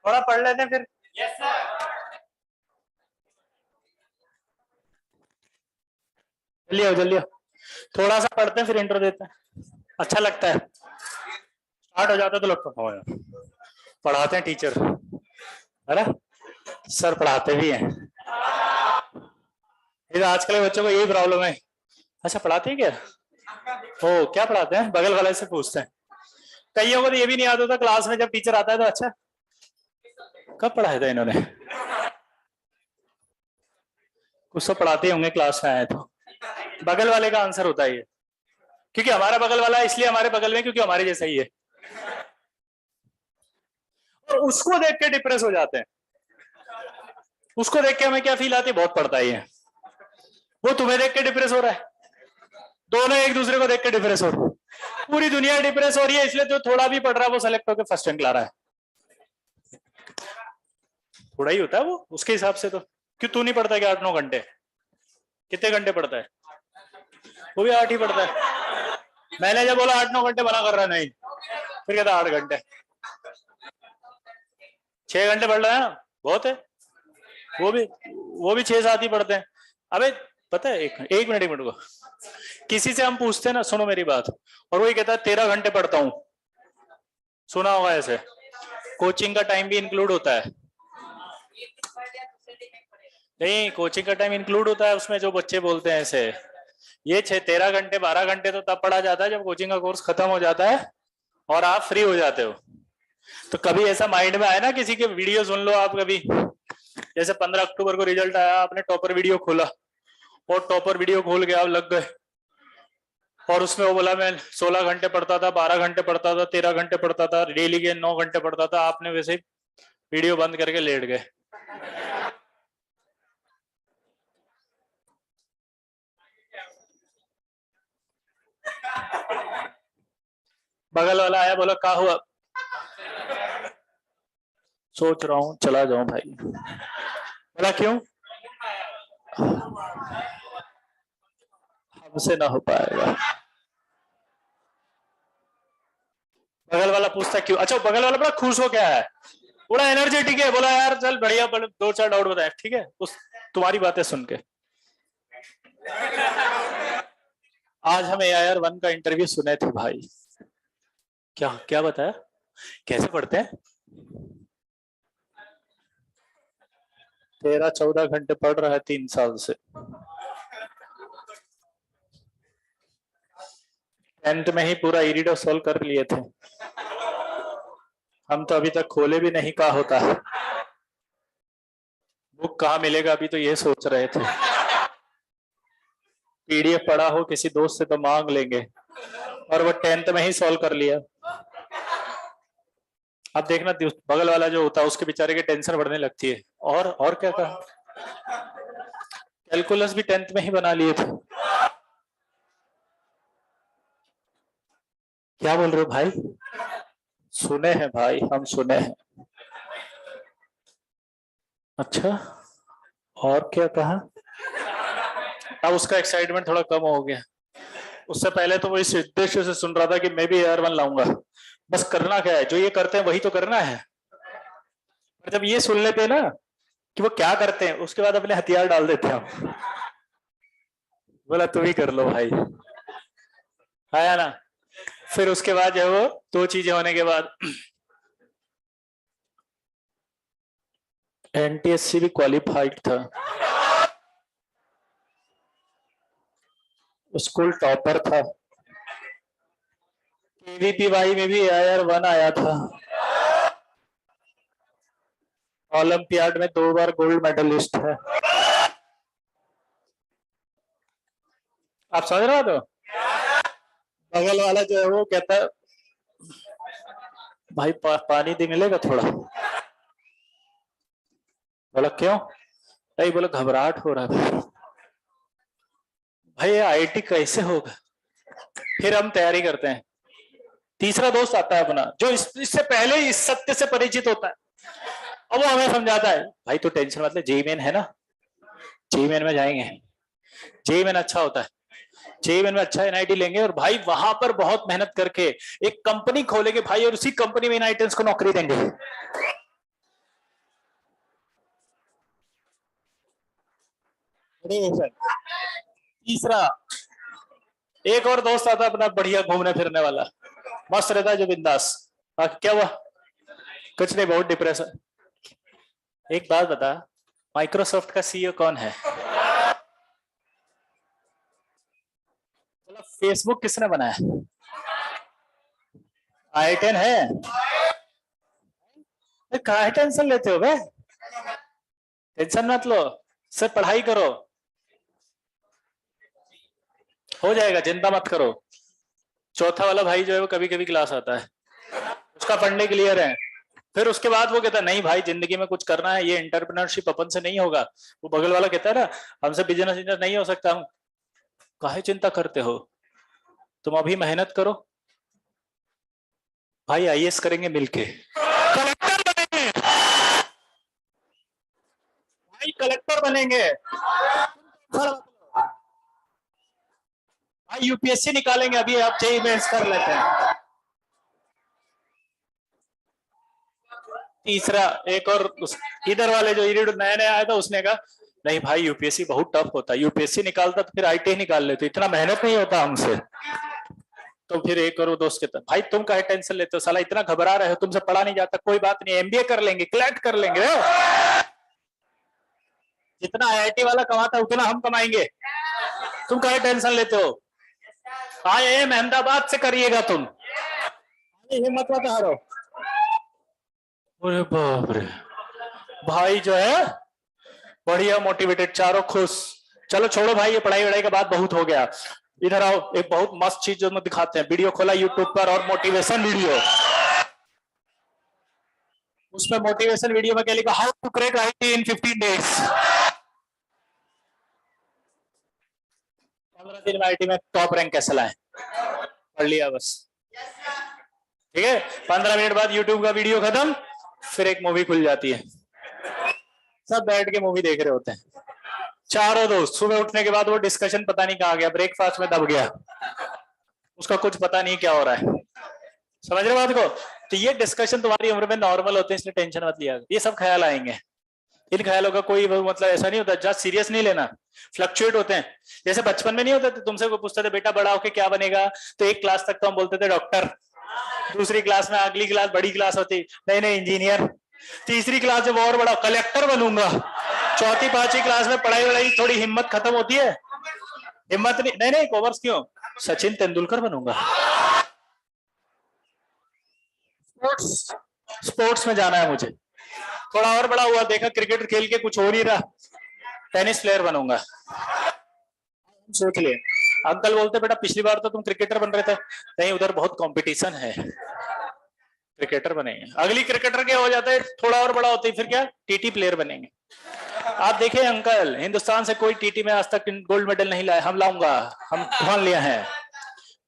थोड़ा पढ़ लेते हैं फिर। Yes sir. जल्दी आओ जल्दी आओ, थोड़ा सा पढ़ते हैं फिर इंट्रो देते हैं, अच्छा लगता है। स्टार्ट हो जाता है तो लगता है यार पढ़ाते हैं टीचर, है ना, सर पढ़ाते भी हैं। फिर आजकल के बच्चों को यही प्रॉब्लम है। अच्छा पढ़ाते हैं क्या? ओ क्या पढ़ाते हैं? बगल वाले से पूछते हैं। कईयों को तो ये भी नहीं याद होता क्लास में जब टीचर आता है तो अच्छा कब पढ़ाया था इन्होंने, कुछ तो पढ़ाते होंगे क्लास में आए तो। बगल वाले का आंसर होता है ये, क्योंकि हमारा बगल वाला इसलिए हमारे बगल में क्योंकि हमारे जैसा ही है, और उसको देख के डिप्रेस हो जाते हैं। उसको देख के हमें क्या फील आती है, बहुत पढ़ता ही है। वो तुम्हें देख के डिप्रेस हो रहा है, दोनों एक दूसरे को देख के डिप्रेस हो रहे हैं। पूरी दुनिया डिप्रेस हो रही है, इसलिए जो थोड़ा भी पढ़ रहा है वो सेलेक्ट होकर फर्स्ट रैंक ला रहा है। थोड़ा ही होता है वो उसके हिसाब से तो। क्यों तू नहीं पढ़ता क्या 8-9 घंटे? कितने घंटे पढ़ता है? वो भी 8 ही पढ़ता है। मैंने जब बोला 8-9 घंटे मना कर रहा है, नहीं, फिर कहता 8 घंटे। 6 घंटे पढ़ रहा है ना, बहुत है। वो भी 6-7 ही पढ़ते हैं। अबे पता है, एक मिनट को, किसी से हम पूछते हैं ना, सुनो मेरी बात, और वही कहता है 13 घंटे पढ़ता हूं। सुना होगा ऐसे। कोचिंग का टाइम भी इंक्लूड होता है। नहीं, कोचिंग का टाइम इंक्लूड होता है उसमें, जो बच्चे बोलते हैं ऐसे। ये 13 घंटे 12 घंटे तो तब पढ़ा जाता है जब कोचिंग का कोर्स खत्म हो जाता है और आप फ्री हो जाते हो। तो कभी ऐसा माइंड में आया ना किसी के, वीडियो सुन लो आप कभी, जैसे 15 अक्टूबर को रिजल्ट आया, आपने टॉपर वीडियो खोला और टॉपर वीडियो खोल के आप लग गए, और उसमें वो बोला मैं 16 घंटे पढ़ता था, 12 घंटे पढ़ता था, 13 घंटे पढ़ता था, डेली के 9 घंटे पढ़ता था, आपने वैसे ही वीडियो बंद करके लेट गए। बगल वाला आया, बोला क्या हुआ? सोच रहा हूँ चला जाऊं भाई। बोला क्यों? हमसे ना हो पाएगा। बगल वाला पूछता क्यों? अच्छा बगल वाला बड़ा खुश हो क्या है, बड़ा एनर्जेटिक है, बोला यार चल बढ़िया, 2-4 डाउट बताए, ठीक है उस तुम्हारी बातें सुन के। आज हम AIR-1 का इंटरव्यू सुने थे भाई। क्या क्या बताया, कैसे पढ़ते हैं? 13-14 घंटे पढ़ रहा है 3 साल से। 10th में ही पूरा इरीडो सॉल्व कर लिए थे हम, तो अभी तक खोले भी नहीं क्या होता है। बुक कहाँ मिलेगा अभी तो ये सोच रहे थे। PDF पढ़ा हो किसी दोस्त से तो मांग लेंगे, और वो 10th में ही सॉल्व कर लिया। अब देखना बगल वाला जो होता है उसके बेचारे की टेंशन बढ़ने लगती है। और क्या कहा, कैलकुलस भी 10th में ही बना लिए थे। क्या बोल रहे हो भाई? सुने हैं भाई, हम सुने हैं। अच्छा और क्या कहा? अब उसका एक्साइटमेंट थोड़ा कम हो गया। उससे पहले तो वो इस उद्देश्य से सुन रहा था कि मैं भी AIR-1 लाऊंगा, बस करना क्या है, जो ये करते हैं वही तो करना है। पर जब ये सुन लेते हैं ना कि वो क्या करते हैं, उसके बाद अपने हथियार डाल देते हैं हम। बोला तुम ही कर लो भाई, आया ना। फिर उसके बाद जो है वो 2 चीजें होने के बाद NTSC भी क्वालिफाइड था, स्कूल टॉपर था, KVPY में भी AIR-1 आया था, ओलंपियाड में 2 बार गोल्ड मेडलिस्ट है। आप समझ रहे हो? तो बगल वाला जो है वो कहता है भाई पानी दे मिलेगा थोड़ा। बोला क्यों? नहीं, बोला घबराहट हो रहा है। भाई IIT कैसे होगा? फिर हम तैयारी करते हैं। तीसरा दोस्त आता है अपना, जो इससे पहले इस सत्य से परिचित होता है, अब वो हमें समझाता है भाई तो टेंशन मत ले, जेईई मेन है ना, जेईई मेन में जाएंगे, जेईई मेन अच्छा होता है, जेईई मेन में अच्छा NIT लेंगे, और भाई वहां पर बहुत मेहनत करके एक कंपनी खोलेंगे भाई, और उसी कंपनी में इन आइटम्स को नौकरी देंगे। तीसरा, एक और दोस्त आता अपना बढ़िया घूमने फिरने वाला, मस्त रहता है जो बिंदास। क्या हुआ? कुछ नहीं, बहुत डिप्रेशन। एक बात बता, माइक्रोसॉफ्ट का सीईओ कौन है? फेसबुक किसने बनाया? आई10 है? काहे टेंशन लेते हो बे? टेंशन मत लो, सिर्फ पढ़ाई करो, हो जाएगा, चिंता मत करो। चौथा वाला भाई जो है वो कभी कभी क्लास आता है, उसका पढ़ने क्लियर है। फिर उसके बाद वो कहता है नहीं भाई जिंदगी में कुछ करना है, ये एंटरप्रेन्योरशिप अपन से नहीं होगा। वो बगल वाला कहता है ना हमसे बिजनेस नहीं हो सकता। हम काहे चिंता करते हो, तुम अभी मेहनत करो भाई, आईएएस करेंगे मिलके, कलेक्टर बनेंगे भाई, कलेक्टर बनेंगे भाई, यूपीएससी निकालेंगे। अभी आप जेईई मेंस कर लेते हैं। तीसरा, एक और इधर वाले जो नया नया आया था उसने कहा नहीं भाई यूपीएससी बहुत टफ होता है, यूपीएससी निकालता तो फिर आईटी निकाल लेते, इतना मेहनत नहीं होता हमसे। तो फिर एक और वो दोस्त कहता भाई तुम काहे टेंशन लेते हो, साला इतना घबरा रहे हो, तुमसे पढ़ा नहीं जाता, कोई बात नहीं, एमबीए कर लेंगे, क्लैट कर लेंगे। जितना आईआईटी वाला कमाता है उतना हम कमाएंगे, तुम काहे टेंशन लेते हो। आईआईएम अहमदाबाद से करिएगा तुम, हिम्मत मत हारो। अरे बाप रे, भाई जो है बढ़िया मोटिवेटेड, चारों खुश। चलो छोड़ो भाई, ये पढ़ाई वढ़ाई का बात बहुत हो गया, इधर आओ, एक बहुत मस्त चीज जो दिखाते हैं। वीडियो खोला यूट्यूब पर और मोटिवेशन वीडियो, उसमें मोटिवेशन वीडियो में क्या लिखा, how to crack IT in 15 days. 15 दिन में आईटी में टॉप रैंक कैसे लाए, पढ़ लिया बस, ठीक है। 15 मिनट बाद यूट्यूब का वीडियो खत्म, फिर एक मूवी खुल जाती है, सब बैठ के मूवी देख रहे होते हैं चारों दोस्त। सुबह उठने के बाद वो डिस्कशन पता नहीं कहाँ गया, ब्रेकफास्ट में दब गया, उसका कुछ पता नहीं क्या हो रहा है। समझ रहे बात को? तो ये डिस्कशन तुम्हारी उम्र में नॉर्मल होते हैं, इसलिए टेंशन मत लिया, ये सब ख्याल आएंगे। इन ख्यालों का कोई मतलब ऐसा नहीं होता, जस्ट सीरियस नहीं लेना, फ्लक्चुएट होते हैं। जैसे बचपन में नहीं होता था, तुमसे कोई पूछता था बेटा बड़ा होके क्या बनेगा, तो एक क्लास तक तो हम बोलते थे डॉक्टर, दूसरी क्लास में, अगली क्लास बड़ी क्लास होती नहीं नहीं इंजीनियर, तीसरी क्लास जब और बड़ा कलेक्टर बनूंगा, चौथी पांचवी क्लास में पढ़ाई वढ़ाई थोड़ी हिम्मत खत्म होती है, हिम्मत नहीं नहीं नहीं कॉमर्स क्यों, सचिन तेंदुलकर बनूंगा। स्पोर्ट्स में जाना है मुझे, थोड़ा और बड़ा हुआ, देखा क्रिकेट खेल के कुछ हो नहीं रहा, टेनिस प्लेयर बनूंगा। सोच लिए, अंकल बोलते बेटा पिछली बार तो तुम क्रिकेटर बन रहे थे, नहीं उधर बहुत कंपटीशन है, क्रिकेटर बनेंगे। अगली क्रिकेटर क्या हो जाता है, थोड़ा और बड़ा होता है, फिर क्या, टीटी प्लेयर बनेंगे। आप देखें अंकल, हिंदुस्तान से कोई टीटी में आज तक गोल्ड मेडल नहीं लाया, हम लाऊंगा, हम ठान लिया है।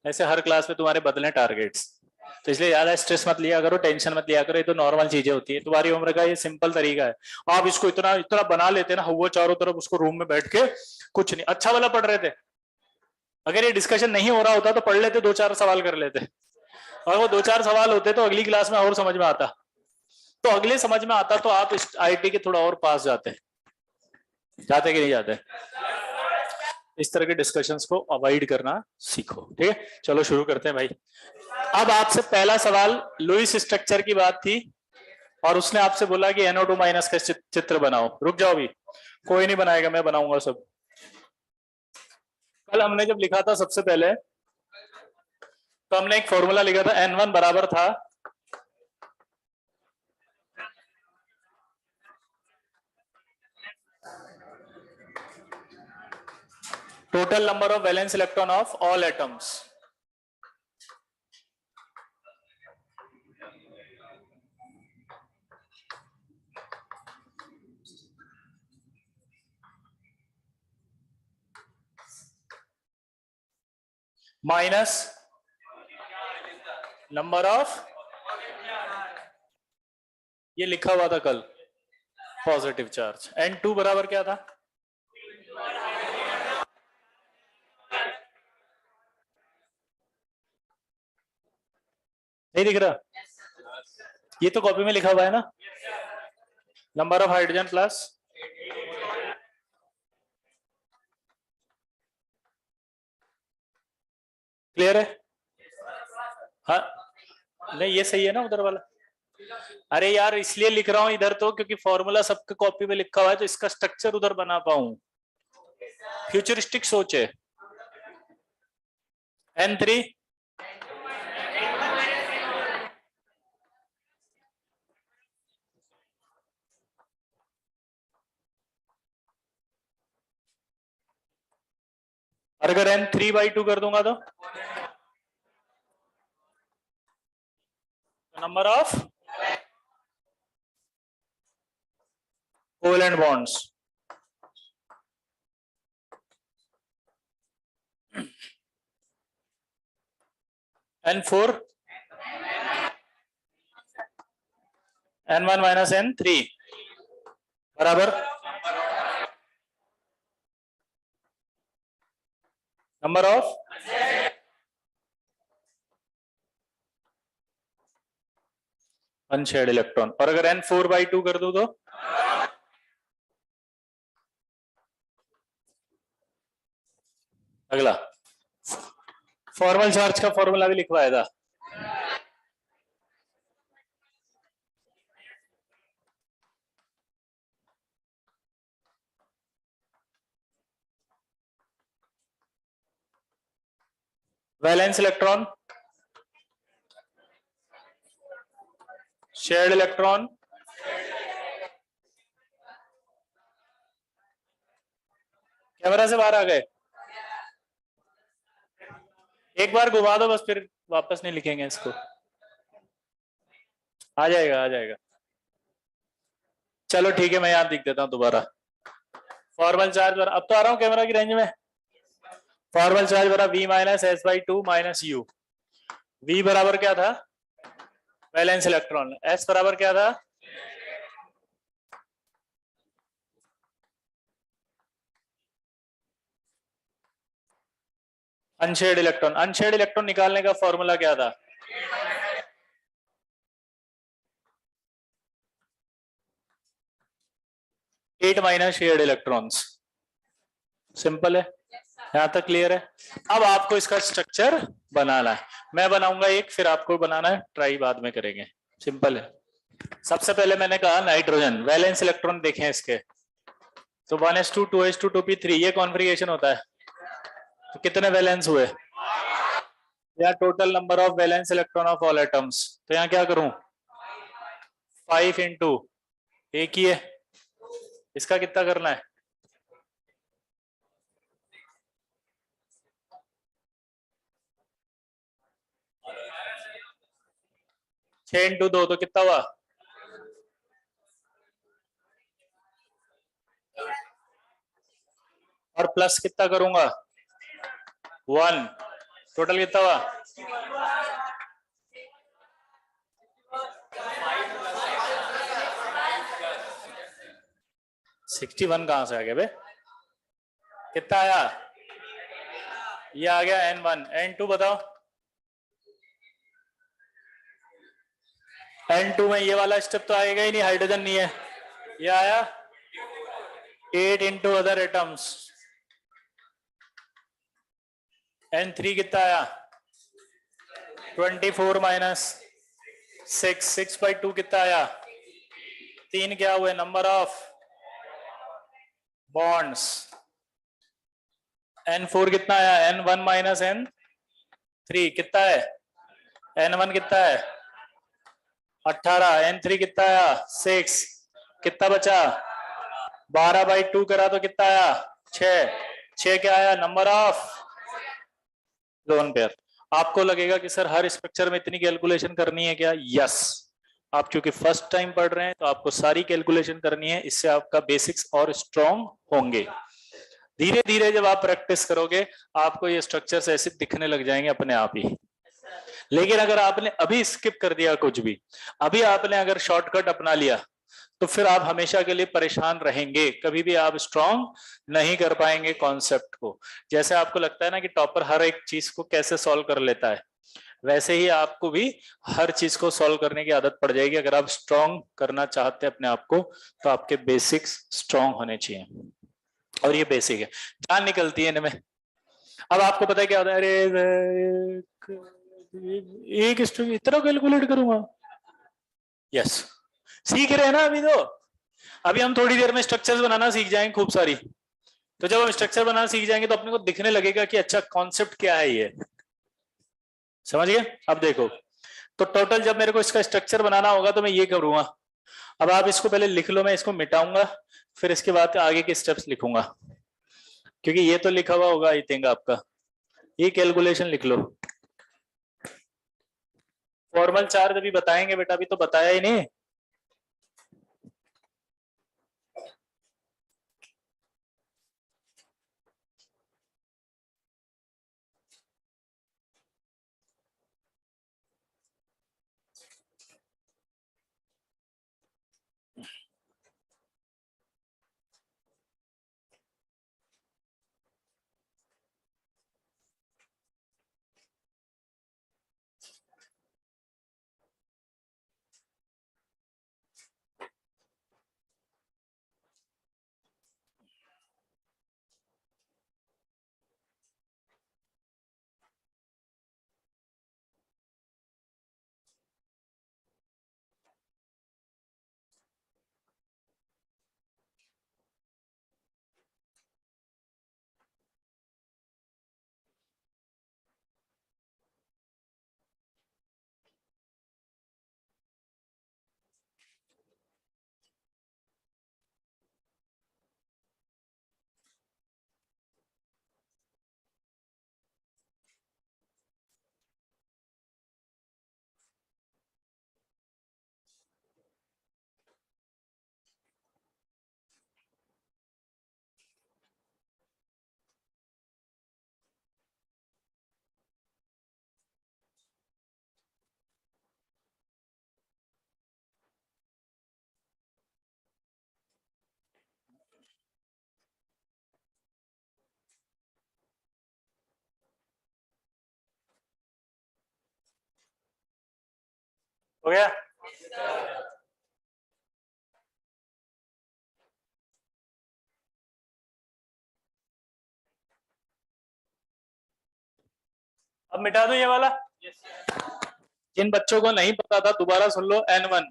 ऐसे हर क्लास में तुम्हारे बदले टारगेट्स, तो इसलिए ज्यादा स्ट्रेस मत लिया करो, टेंशन मत लिया करो, ये तो नॉर्मल चीजें होती है, तुम्हारी उम्र का ये सिंपल तरीका है। आप इसको इतना इतना बना लेते ना, हुआ चारों तरफ उसको रूम में बैठ के, कुछ नहीं, अच्छा वाला पढ़ रहे थे, अगर ये डिस्कशन नहीं हो रहा होता तो पढ़ लेते, 2-4 सवाल कर लेते, और वो 2-4 सवाल होते तो अगली क्लास में और समझ में आता, तो अगले समझ में आता तो आप इस आईटी के थोड़ा और पास जाते कि नहीं जाते। इस तरह के डिस्कशंस को अवॉइड करना सीखो, ठीक है। चलो शुरू करते हैं भाई। अब आपसे पहला सवाल लुईस स्ट्रक्चर की बात थी, और उसने आपसे बोला कि NO2 माइनस का चित्र बनाओ। रुक जाओ अभी, कोई नहीं बनाएगा, मैं बनाऊंगा सब। कल हमने जब लिखा था सबसे पहले, तो हमने एक फॉर्मूला लिखा था, N1 बराबर था total number of valence electron of all atoms, minus number of, ये लिखा हुआ था कल, पॉजिटिव चार्ज। N2 बराबर क्या था, नहीं दिख रहा, ये तो कॉपी में लिखा हुआ है ना, number of hydrogen plus clear है? हाँ नहीं ये सही है ना उधर वाला? अरे यार इसलिए लिख रहा हूं इधर तो क्योंकि फॉर्मूला सबके कॉपी में लिखा हुआ है तो इसका स्ट्रक्चर उधर बना पाऊं। फ्यूचरिस्टिक सोच है। N3 और अगर N3/2 कर दूंगा तो number of covalent bonds. N4 N1 minus N3 बराबर नंबर ऑफ अनशेयर्ड इलेक्ट्रॉन। और अगर N4/2 कर दूं तो अगला फॉर्मल चार्ज का फॉर्मूला भी लिखवाया था। Valence electron, shared electron, camera से बाहर आ गए। एक बार घुमा दो बस, फिर वापस नहीं लिखेंगे इसको। आ जाएगा आ जाएगा। चलो ठीक है मैं यहां लिख देता हूं दोबारा। फॉर्मल चार्ज अब तो आ रहा हूं कैमरा की रेंज में। फॉर्मल चार्ज बराबर V minus S/2 minus U। V बराबर क्या था? Valence electron. S बराबर क्या था? Unshared electron. अनशेयर्ड इलेक्ट्रॉन निकालने का फॉर्मूला क्या था? Eight minus shared electrons. Simple है, यहां तक क्लियर है? अब आपको इसका स्ट्रक्चर बनाना है। मैं बनाऊंगा एक, फिर आपको बनाना है, ट्राई बाद में करेंगे। सिंपल है। सबसे पहले मैंने कहा नाइट्रोजन, वैलेंस इलेक्ट्रॉन देखें इसके तो 1s2 2s2 2p3 ये कॉन्फ़िगरेशन होता है। तो कितने वैलेंस हुए? या total number of valence electron of all atoms. तो यहाँ क्या करूं? 5 इंटू एक ही है, इसका कितना करना है? 6 इंटू 2 तो कितना हुआ? और प्लस कितना करूंगा? 1। टोटल कितना हुआ? 61 कहां से आ गया बे? कितना आया? ये आ गया N1। N2 बताओ। N2 में ये वाला स्टेप तो आएगा ही नहीं, हाइड्रोजन नहीं है। ये आया 8 इंटू अदर एटम्स। N3 कितना आया? 24 माइनस 6/2 कितना आया? 3 क्या हुए? Number of bonds. N4 कितना आया? N1 माइनस N3 कितना है? N1 कितना है? 18। N3 कितना आया? 6। कितना बचा? 12/2 करा तो कितना आया? 6 क्या आया? Number of lone pair. आपको लगेगा कि सर हर स्ट्रक्चर में इतनी कैलकुलेशन करनी है क्या? यस, आप क्योंकि फर्स्ट टाइम पढ़ रहे हैं तो आपको सारी कैलकुलेशन करनी है, इससे आपका बेसिक्स और स्ट्रॉन्ग होंगे। धीरे धीरे जब आप प्रैक्टिस करोगे आपको ये स्ट्रक्चर्स ऐसे दिखने लग जाएंगे अपने आप ही। लेकिन अगर आपने अभी स्किप कर दिया कुछ भी, अभी आपने अगर शॉर्टकट अपना लिया तो फिर आप हमेशा के लिए परेशान रहेंगे, कभी भी आप स्ट्रॉन्ग नहीं कर पाएंगे कॉन्सेप्ट को। जैसे आपको लगता है ना कि टॉपर हर एक चीज को कैसे सॉल्व कर लेता है, वैसे ही आपको भी हर चीज को सॉल्व करने की आदत पड़ जाएगी। अगर आप स्ट्रॉन्ग करना चाहते हैं अपने आप को तो आपके बेसिक्स स्ट्रॉन्ग होने चाहिए। और ये बेसिक है, जान निकलती है इनमें। अब आपको पता है क्या होता है, अरे एक स्ट्रिंग इतना कैलकुलेट करूंगा। यस, सीख रहे हैं ना अभी तो। अभी हम थोड़ी देर में स्ट्रक्चर्स बनाना सीख जाएंगे खूब सारी। तो जब हम स्ट्रक्चर बनाना सीख जाएंगे तो अपने को दिखने लगेगा कि अच्छा कॉन्सेप्ट क्या है ये। समझ गए? अब देखो, तो टोटल जब मेरे को इसका स्ट्रक्चर बनाना होगा तो मैं ये करूंगा। अब आप इसको पहले लिख लो, मैं इसको मिटाऊंगा, फिर इसके बाद आगे के स्टेप्स लिखूंगा, क्योंकि ये तो लिखा हुआ होगा आई थिंक आपका। ये कैलकुलेशन लिख लो। फॉर्मल चार्ज अभी बताएंगे बेटा, अभी तो बताया ही नहीं। हो गया? अब मिटा दो ये वाला। जिन बच्चों को नहीं पता था दोबारा सुन लो। N1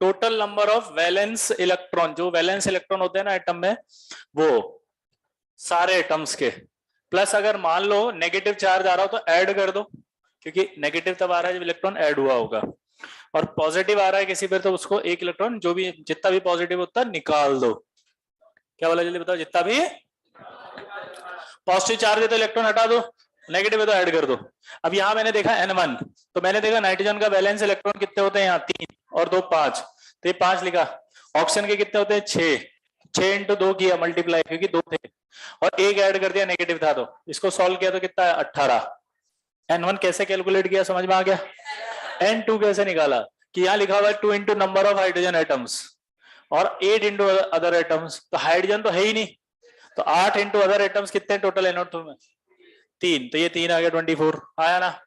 total number of valence electron, जो वैलेंस इलेक्ट्रॉन होते हैं ना एटम में, वो सारे एटम्स के, प्लस अगर मान लो नेगेटिव चार्ज आ रहा हो तो ऐड कर दो, क्योंकि नेगेटिव तब आ रहा है जब इलेक्ट्रॉन ऐड हुआ होगा, और पॉजिटिव आ रहा है किसी पर तो उसको एक इलेक्ट्रॉन, जो भी जितना भी पॉजिटिव होता है निकाल दो। क्या बोला जल्दी बताओ? जितना भी पॉजिटिव चार्ज है तो इलेक्ट्रॉन हटा दो, नेगेटिव है तो ऐड कर दो। अब यहाँ मैंने देखा N1, तो मैंने देखा नाइट्रोजन का बैलेंस इलेक्ट्रॉन कितने होते हैं यहाँ 3 और 2 5, तो ये 5 लिखा। ऑक्सीजन के कितने होते हैं 6, 6 इंटू 2 किया मल्टीप्लाई, क्योंकि 2 थे और एक ऐड कर दिया नेगेटिव था, तो इसको सॉल्व किया तो कितना है 18। N1 कैसे कैलकुलेट किया समझ में आ गया? N2 कैसे निकाला कि यहाँ लिखा हुआ है 2 into number of hydrogen atoms और 8 इंटू अदर एटम्स, तो हाइड्रोजन तो है ही नहीं, तो 8 इंटू अदर एटम्स कितने टोटल NO2 में? 3, तो ये 3 आ गया 24। आया ना?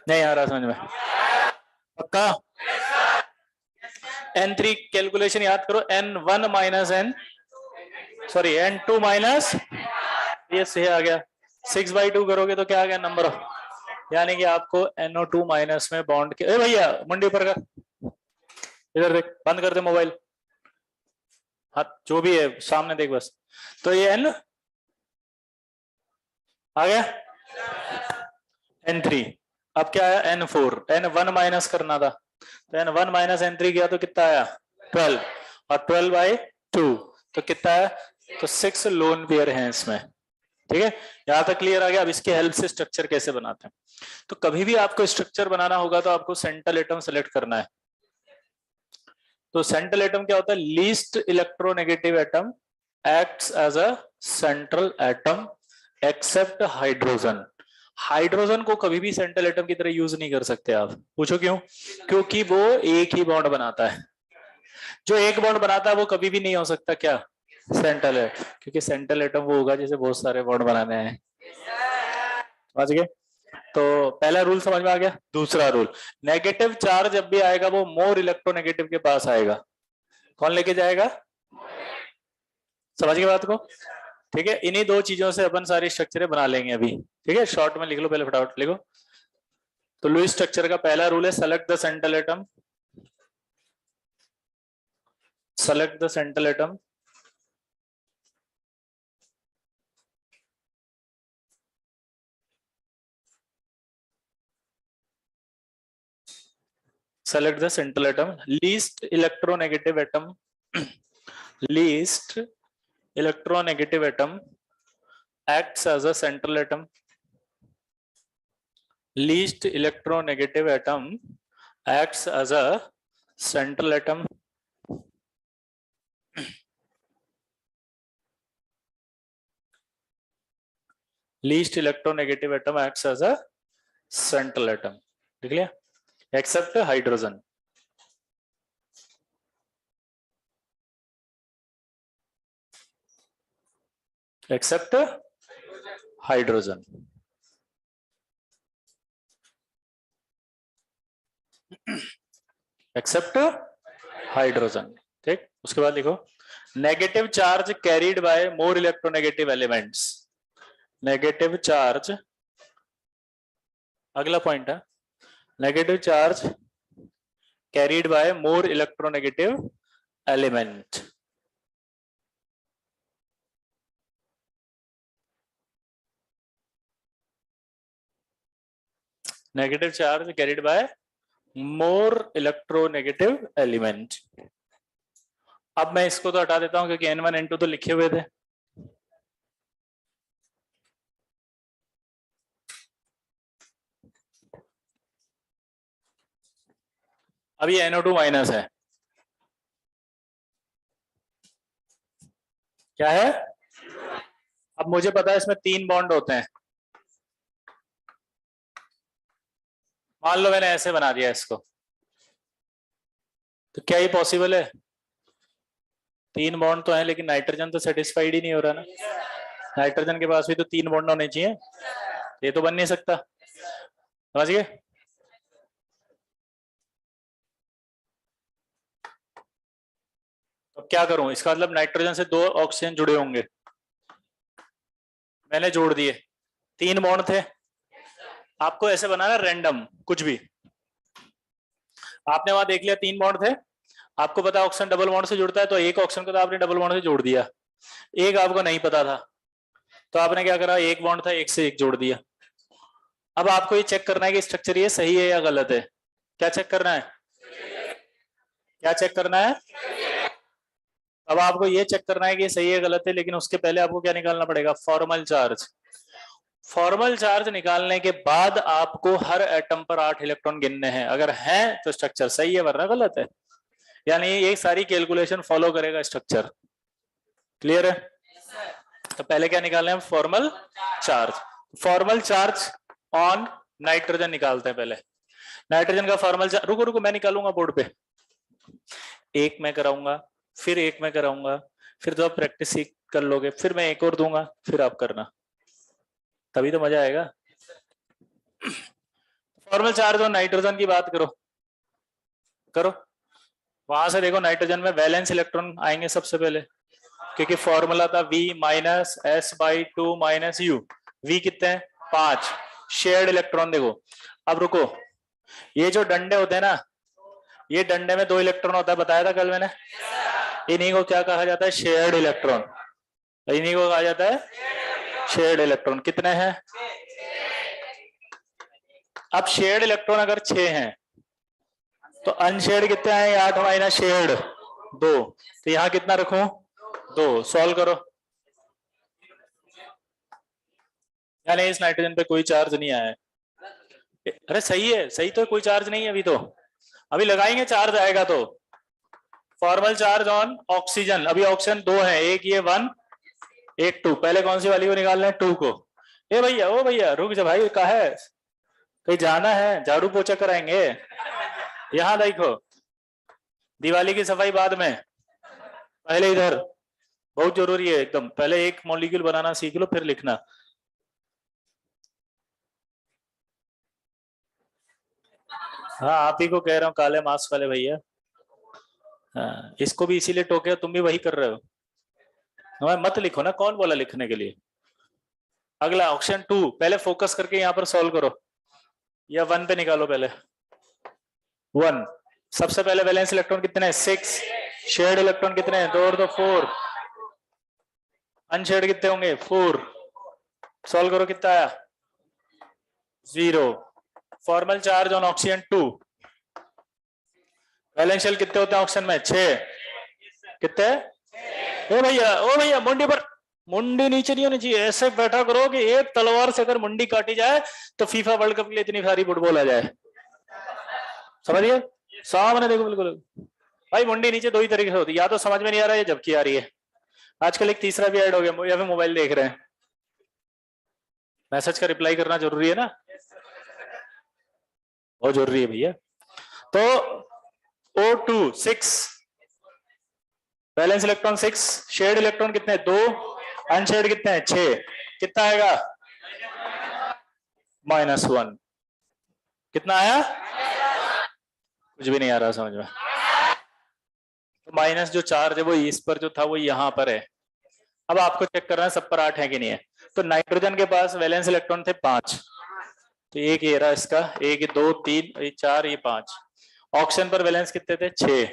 नहीं आ रहा समझ में? पक्का? N3 कैलकुलेशन याद करो, N1 माइनस N2 माइनस, ये सही आ गया, 6/2 करोगे तो क्या आ गया नंबर ऑफ, यानी कि आपको NO2 माइनस में बॉन्ड के, ए भैया मुंडी ऊपर कर, इधर देख, बंद कर दे मोबाइल, हाँ जो भी है सामने देख बस। तो ये N आ गया, N3। अब क्या आया N4, N1 माइनस करना था, तो N1 माइनस N3 किया तो कितना आया 12, और 12/2 तो कितना है, तो 6 लोन पेयर हैं इसमें। ठीक है, यहां तक क्लियर आ गया। अब इसके हेल्प से स्ट्रक्चर कैसे बनाते हैं, तो कभी भी आपको स्ट्रक्चर बनाना होगा तो आपको सेंट्रल एटम सेलेक्ट करना है। तो सेंट्रल एटम क्या होता है? Least electronegative atom acts as a central atom except hydrogen. Hydrogen को कभी भी सेंट्रल एटम की तरह यूज नहीं कर सकते आप। पूछो क्यों? क्योंकि वो एक ही बॉन्ड बनाता है, जो एक बॉन्ड बनाता है वो कभी भी नहीं हो सकता क्या सेंट्रल है, क्योंकि सेंट्रल एटम वो होगा जैसे बहुत सारे बॉन्ड बनाने हैं। समझ गए? तो पहला रूल समझ में आ गया। दूसरा रूल, नेगेटिव चार्ज जब भी आएगा वो मोर इलेक्ट्रोनेगेटिव के पास आएगा। कौन लेके जाएगा? समझ गए बात को? ठीक है, इन्हीं दो चीजों से अपन सारी स्ट्रक्चरें बना लेंगे अभी। ठीक है, शॉर्ट में लिख लो, पहले फटाफट लिखो। तो लुईस स्ट्रक्चर का पहला रूल है select the central atom, select the central atom, select the central atom, least electronegative atom, least electronegative atom acts as a central atom, least electronegative atom acts as a central atom, least electronegative atom acts as a central atom, देख लिया, except hydrogen, except hydrogen, except hydrogen। ठीक, उसके बाद लिखो negative charge carried bye more electronegative elements, negative charge, अगला point है negative charge carried bye more electronegative element, negative charge carried bye more electronegative element. अब मैं इसको तो हटा देता हूं क्योंकि N1 N2 तो लिखे हुए थे। अभी NO2 माइनस है, क्या है? अब मुझे पता है इसमें 3 बॉन्ड होते हैं, मान लो मैंने ऐसे बना दिया इसको, तो क्या ये पॉसिबल है? 3 बॉन्ड तो है लेकिन नाइट्रोजन तो सेटिस्फाइड ही नहीं हो रहा ना, नाइट्रोजन के पास भी तो 3 बॉन्ड होने चाहिए, ये तो बन नहीं सकता, समझ गए? अब क्या करूं, इसका मतलब नाइट्रोजन से 2 ऑक्सीजन जुड़े होंगे, मैंने जोड़ दिए, 3 बॉन्ड थे। आपको ऐसे बनाना रैंडम कुछ भी, आपने वहां देख लिया 3 बॉन्ड थे, आपको पता ऑक्सीजन डबल बॉन्ड से जुड़ता है, तो एक ऑक्सीजन को तो आपने डबल बॉन्ड से जोड़ दिया, एक आपको नहीं पता था तो आपने क्या करा, एक बॉन्ड था एक से एक जोड़ दिया। अब आपको ये चेक करना है कि स्ट्रक्चर ये सही है या गलत है। क्या चेक करना है? क्या चेक करना है? अब आपको ये चेक करना है कि सही है गलत है, लेकिन उसके पहले आपको क्या निकालना पड़ेगा, फॉर्मल चार्ज। फॉर्मल चार्ज निकालने के बाद आपको हर एटम पर 8 इलेक्ट्रॉन गिनने हैं, अगर हैं तो स्ट्रक्चर सही है वरना गलत है, यानी ये सारी कैलकुलेशन फॉलो करेगा स्ट्रक्चर। क्लियर है? तो पहले क्या निकालना है, formal charge. Formal charge on nitrogen निकालते हैं पहले, नाइट्रोजन का फॉर्मल चार्ज, रुको रुको मैं निकालूंगा बोर्ड पे, एक मैं कराऊंगा, फिर एक मैं कराऊंगा, फिर तो आप प्रैक्टिस कर लोगे, फिर मैं एक और दूंगा, फिर आप करना, तभी तो मजा आएगा। फॉर्मल चार्ज और नाइट्रोजन की बात करो, करो वहां से देखो, नाइट्रोजन में वैलेंस इलेक्ट्रॉन आएंगे सबसे पहले, क्योंकि फॉर्मूला था V minus S by 2 minus you, V कितने हैं 5, शेयर्ड इलेक्ट्रॉन देखो। अब रुको, ये जो डंडे होते हैं ना, ये डंडे में 2 इलेक्ट्रॉन होता है, बताया था कल मैंने, इन्हीं को क्या कहा जाता है, शेयर्ड इलेक्ट्रॉन, इन्हीं को कहा जाता है शेयर्ड इलेक्ट्रॉन। कितने हैं? अब शेयर्ड इलेक्ट्रॉन अगर 6 हैं तो अनशेयर्ड कितने हैं, 8 माइनस शेयर्ड 2, तो यहां कितना रखूं, 2, सॉल्व करो, यानी इस नाइट्रोजन पे कोई चार्ज नहीं आया है। अरे सही है, सही तो कोई चार्ज नहीं है अभी, तो अभी लगाएंगे चार्ज आएगा तो। फॉर्मल चार्ज ऑन ऑक्सीजन, अभी ऑक्सीजन 2 है, एक ये 1 एक 2, पहले कौन सी वाली को निकालना है, 2 को। ए भैया, ओ भैया रुक जा भाई, कहा है कहीं जाना है, झाड़ू पोछा कराएंगे, यहां देखो, दिवाली की सफाई बाद में, पहले इधर, बहुत जरूरी है एकदम, पहले एक मॉलिक्यूल बनाना सीख लो फिर लिखना। हाँ आप ही को कह रहा हूँ, काले मास्क वाले भैया, हाँ, इसको भी इसीलिए टोके, तुम भी वही कर रहे हो। मत लिखो ना, कौन बोला लिखने के लिए। अगला ऑप्शन 2, पहले फोकस करके यहां पर सॉल्व करो, या 1 पे निकालो पहले। 1 सबसे पहले वैलेंस इलेक्ट्रॉन कितने हैं 6, शेयर्ड इलेक्ट्रॉन कितने हैं 2 और 2 4, अनशेयर्ड कितने होंगे 4, सॉल्व करो कितना आया 0। Formal charge on oxygen 2, valence shell कितने होते हैं ऑक्सीजन में 6, कितने ओ भैया मुंडी पर, मुंडी नीचे नहीं होनी चाहिए, ऐसे बैठा करो कि एक तलवार से अगर मुंडी काटी जाए तो फीफा वर्ल्ड कप के लिए इतनी सारी फुटबॉल आ जाए, समझिए सामने देखो बिल्कुल। भाई मुंडी नीचे दो ही तरीके से होती है, या तो समझ में नहीं आ रहा है जबकि आ रही है। आजकल एक तीसरा भी ऐड हो गया, या फिर मोबाइल देख रहे हैं, मैसेज का रिप्लाई करना जरूरी है ना, बहुत जरूरी है भैया। तो O2 6, balance electron 6, shared electron कितने 2, अनशेयर्ड कितने हैं 6, कितना आएगा -1, कितना आया कुछ भी नहीं आ रहा समझ में। तो माइनस जो चार्ज है वो इस पर जो था वो यहाँ पर है। अब आपको चेक करना है सब पर 8 है कि नहीं है। तो नाइट्रोजन के पास वैलेंस इलेक्ट्रॉन थे 5, तो एक ये रहा इसका, एक 2 3 ये 4 ये 5। ऑक्सीजन पर वैलेंस कितने थे 6,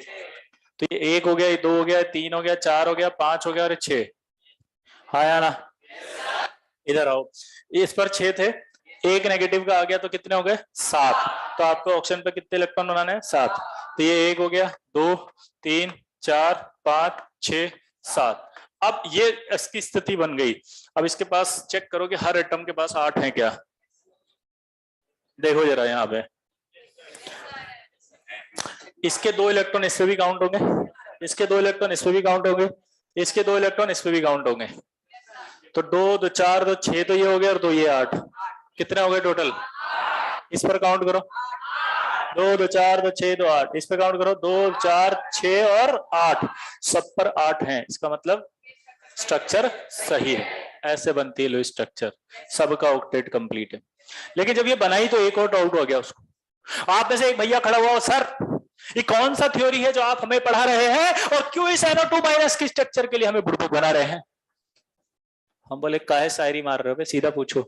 तो ये 1 हो गया, ये 2 हो गया, 3 हो गया, 4 हो गया, 5 हो गया और 6। हाँ या ना, इधर आओ, इस पर 6 थे, एक नेगेटिव का आ गया तो कितने हो गए 7। तो आपको ऑक्सीजन पे कितने इलेक्ट्रॉन बनाने हैं 7, तो ये 1 हो गया, 2 3 4 5 6 7। अब ये इसकी स्थिति बन गई। अब इसके पास चेक करो कि हर एटम के पास 8 है क्या, देखो जरा यहाँ पे, इसके 2 इलेक्ट्रॉन इस पे भी काउंट होंगे, इसके 2 इलेक्ट्रॉन इस पे भी काउंट होंगे, इसके 2 इलेक्ट्रॉन इस पे भी काउंट होंगे। तो 2 2 4 2 6 तो ये हो गया और 2 ये 8, कितने हो गए टोटल, इस पर काउंट करो 2 2 4 2 6 2 8, इस पर काउंट करो 2 4 6 और 8, सब पर 8 हैं, इसका मतलब स्ट्रक्चर सही है। ऐसे बनती है लो स्ट्रक्चर, सबका ऑक्टेट कंप्लीट है। लेकिन जब ये बनाई तो एक और डाउट हो गया उसको, आप में से एक भैया खड़ा हुआ, सर ये कौन सा थ्योरी है जो आप हमें पढ़ा रहे हैं और क्यों इस NO2- की स्ट्रक्चर के लिए हमें बुड़बुक बना रहे हैं। हम बोले काहे शायरी मार रहे हो, सीधा पूछो।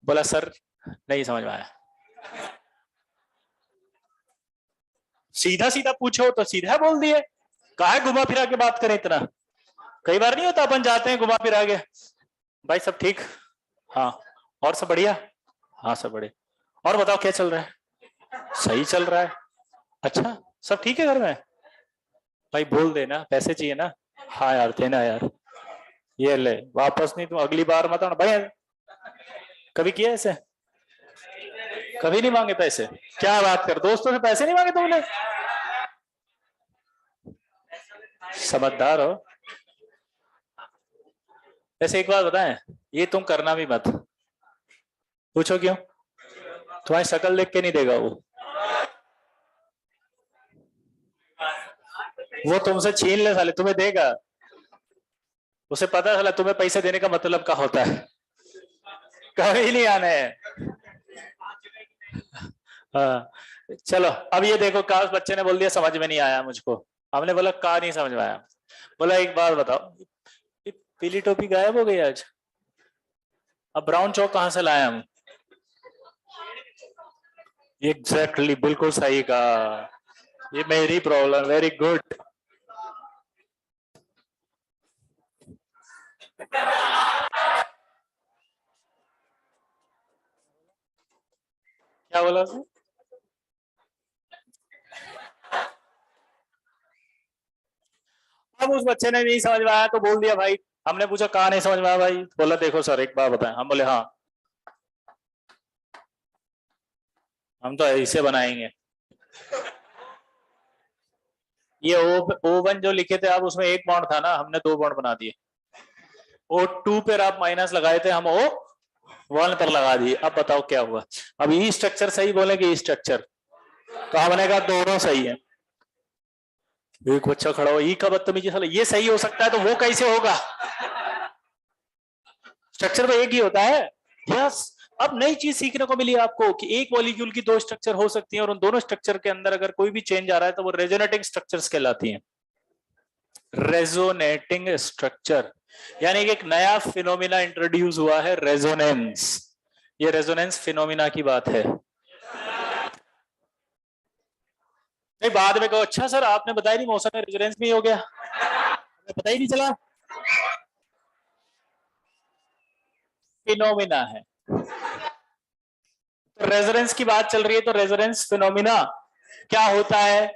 बोला सर नहीं समझ में आया। सीधा सीधा पूछो तो सीधा बोल दिए, काहे घुमा फिरा के बात करें इतना। कई बार नहीं होता अपन जाते हैं घुमा फिरा के, भाई सब ठीक, हाँ और सब बढ़िया, हाँ सब बढ़िया, और बताओ क्या चल रहा है, सही चल रहा है, अच्छा सब ठीक है घर में, भाई बोल देना पैसे चाहिए ना, हाँ यार देना यार, ये ले वापस नहीं तुम अगली बार मत आना भाई। कभी किया ऐसे, कभी नहीं मांगे पैसे, क्या बात कर, दोस्तों से पैसे नहीं मांगे तुमने, समझदार हो। वैसे एक बात बताएं, ये तुम करना भी मत, पूछो क्यों, तुम्हारी शक्ल देख के नहीं देगा वो तुमसे छीन ले साले, तुम्हें देगा, उसे पता है साला तुम्हें पैसे देने का मतलब क्या होता है, कभी नहीं आने हैं। हाँ चलो अब ये देखो, काश बच्चे ने बोल दिया समझ में नहीं आया मुझको, हमने बोला का नहीं समझ में आया, बोला एक बात बताओ, पीली टोपी गायब हो गई आज, अब ब्राउन चौक कहां से लाए हम, एग्जैक्टली बिल्कुल सही कहा, ये मेरी प्रॉब्लम, वेरी गुड। क्या बोला उसने, अब उस बच्चे ने नहीं समझ में आया तो बोल दिया भाई, हमने पूछा कहा नहीं समझ में आया भाई, बोला देखो सर एक बात बताएं, हम बोले हाँ, हम तो ऐसे बनाएंगे, ये O1 जो लिखे थे आप उसमें एक बॉन्ड था ना, हमने 2 बॉन्ड बना दिए, O2 पर आप माइनस लगाए थे, हम O1 पर लगा दिए। अब बताओ क्या हुआ, अब ई स्ट्रक्चर सही बोले कि ई स्ट्रक्चर, तो हमने कहा दोनों सही है। एक बच्चा खड़ा हो, ई का बदतमीजी, साला ये सही हो सकता है तो वो कैसे होगा, स्ट्रक्चर तो एक ही होता है। यस, अब नई चीज सीखने को मिली आपको कि एक मॉलिक्यूल की 2 स्ट्रक्चर हो सकती हैं और उन दोनों स्ट्रक्चर के अंदर अगर कोई भी चेंज आ रहा है तो वो रेजोनेटिंग स्ट्रक्चर्स कहलाती हैं। रेजोनेटिंग स्ट्रक्चर, यानी कि एक नया फिनोमिना इंट्रोड्यूस हुआ है, रेजोनेंस। ये रेजोनेंस फिनोमिना की बात है। नहीं बाद में कहो अच्छा सर आपने बताया नहीं मौसम में रेजोनेंस भी हो गया, पता ही नहीं चला। फिनोमिना है, तो रेजोनेंस की बात चल रही है, तो रेजोनेंस फिनोमिना क्या होता है।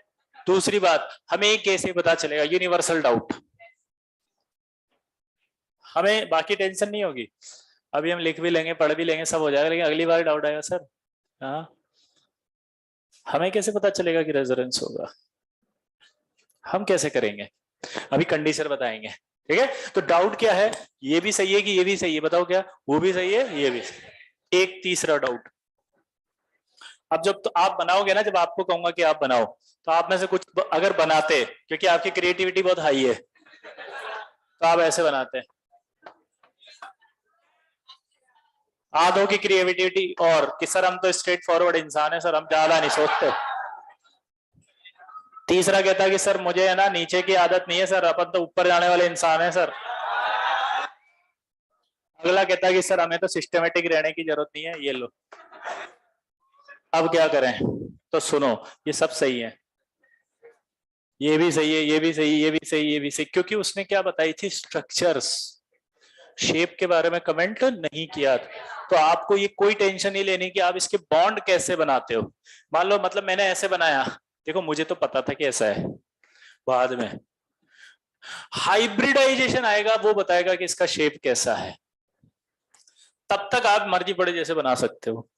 दूसरी बात, हमें कैसे पता चलेगा, यूनिवर्सल डाउट। हमें बाकी टेंशन नहीं होगी, अभी हम लिख भी लेंगे पढ़ भी लेंगे सब हो जाएगा, लेकिन अगली बार डाउट आएगा सर हाँ हमें कैसे पता चलेगा कि रेजोनेंस होगा, हम कैसे करेंगे, अभी कंडीशन बताएंगे। ठीक है, तो डाउट क्या है, ये भी सही है कि ये भी सही है, बताओ क्या, वो भी सही है ये भी सही है। एक तीसरा डाउट, अब जब तो आप बनाओगे ना, जब आपको कहूंगा कि आप बनाओ, तो आप में से कुछ अगर बनाते, क्योंकि आपकी क्रिएटिविटी बहुत हाई है, तो आप ऐसे बनाते, आधों की क्रिएटिविटी और कि सर हम तो स्ट्रेट फॉरवर्ड इंसान है सर, हम ज्यादा नहीं सोचते। तीसरा कहता है कि सर मुझे है ना नीचे की आदत नहीं है सर, अपन तो ऊपर जाने वाले इंसान है सर। अगला कहता है कि सर हमें तो सिस्टमेटिक रहने की जरूरत नहीं है, ये लो। अब क्या करें, तो सुनो, ये सब सही है, ये भी सही है, ये भी सही, ये भी सही, ये भी सही, क्योंकि उसने क्या बताई थी, स्ट्रक्चर्स, शेप के बारे में कमेंट नहीं किया था। तो आपको ये कोई टेंशन नहीं लेनी कि आप इसके बॉन्ड कैसे बनाते हो। मान लो मतलब मैंने ऐसे बनाया, देखो मुझे तो पता था कि ऐसा है, बाद में हाइब्रिडाइजेशन आएगा वो बताएगा कि इसका शेप कैसा है, तब तक आप मर्जी पड़े जैसे बना सकते हो।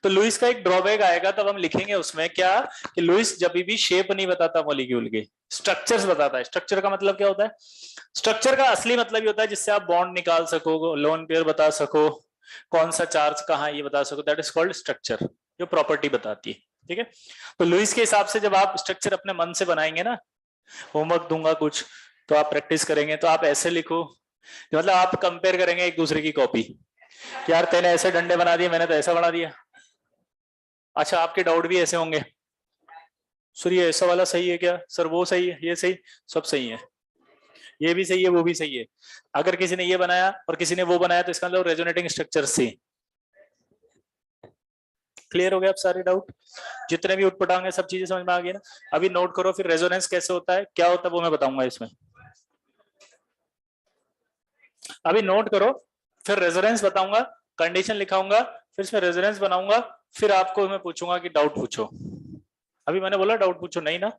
तो लुइस का एक ड्रॉबैक आएगा, तब हम लिखेंगे उसमें क्या, कि लुइस जब भी शेप नहीं बताता मॉलिक्यूल के, स्ट्रक्चर्स बताता है। स्ट्रक्चर का मतलब क्या होता है, स्ट्रक्चर का असली मतलब ये होता है जिससे आप बॉन्ड निकाल सको, लोन पेयर बता सको, कौन सा चार्ज कहाँ ये बता सको, दैट इज कॉल्ड स्ट्रक्चर, जो प्रॉपर्टी बताती है। ठीक है, तो लुइस के हिसाब से जब आप स्ट्रक्चर अपने मन से बनाएंगे ना, होमवर्क दूंगा कुछ तो आप प्रैक्टिस करेंगे, तो आप ऐसे लिखो, मतलब आप कंपेयर करेंगे एक दूसरे की कॉपी, यार तेने ऐसे डंडे बना दिए मैंने तो ऐसा बना दिया। अच्छा आपके डाउट भी ऐसे होंगे, सर ये ऐसा वाला सही है क्या, सर वो सही है, ये सही, सब सही है, ये भी सही है वो भी सही है। अगर किसी ने ये बनाया और किसी ने वो बनाया तो इसका मतलब रेजोनेटिंग स्ट्रक्चर सी। क्लियर हो गया आप सारे डाउट, जितने भी उठपटांगे सब चीजें समझ में आ गई ना। अभी नोट करो, फिर रेजोनेंस कैसे होता है क्या होता है वो मैं बताऊंगा इसमें। अभी नोट करो, फिर रेजोनेंस बताऊंगा, कंडीशन लिखाऊंगा, फिर इसमें रेजोनेंस बनाऊंगा, फिर आपको मैं पूछूंगा कि डाउट पूछो। अभी मैंने बोला डाउट पूछो नहीं ना,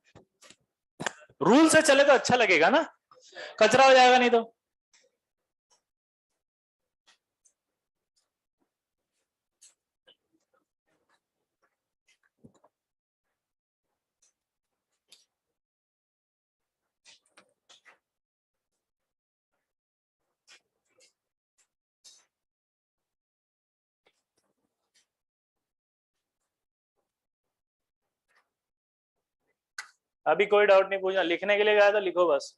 रूल से चले तो अच्छा लगेगा ना, कचरा हो जाएगा नहीं तो। अभी कोई डाउट नहीं पूछना, लिखने के लिए गया तो लिखो बस,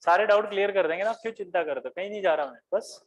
सारे डाउट क्लियर कर देंगे ना, क्यों चिंता करते हो, कहीं नहीं जा रहा मैं बस।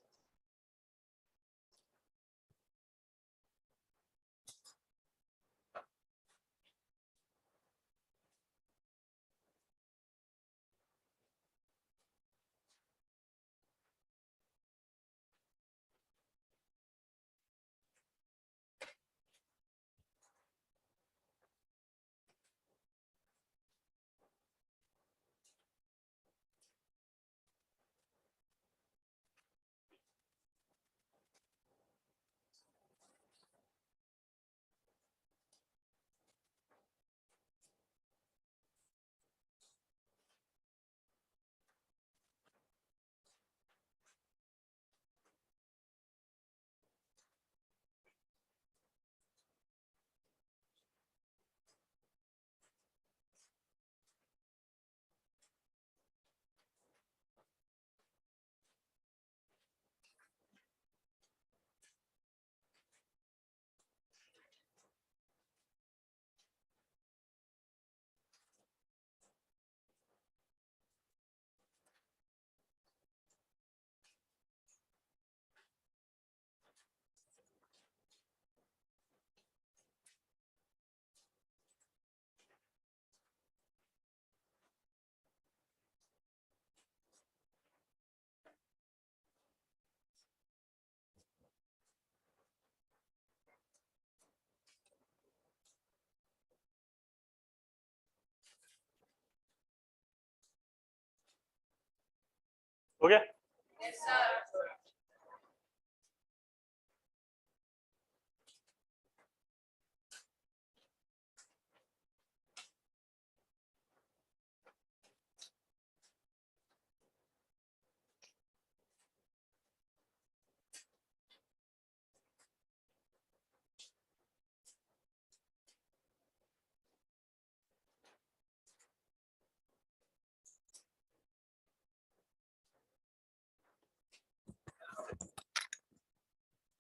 हो गया?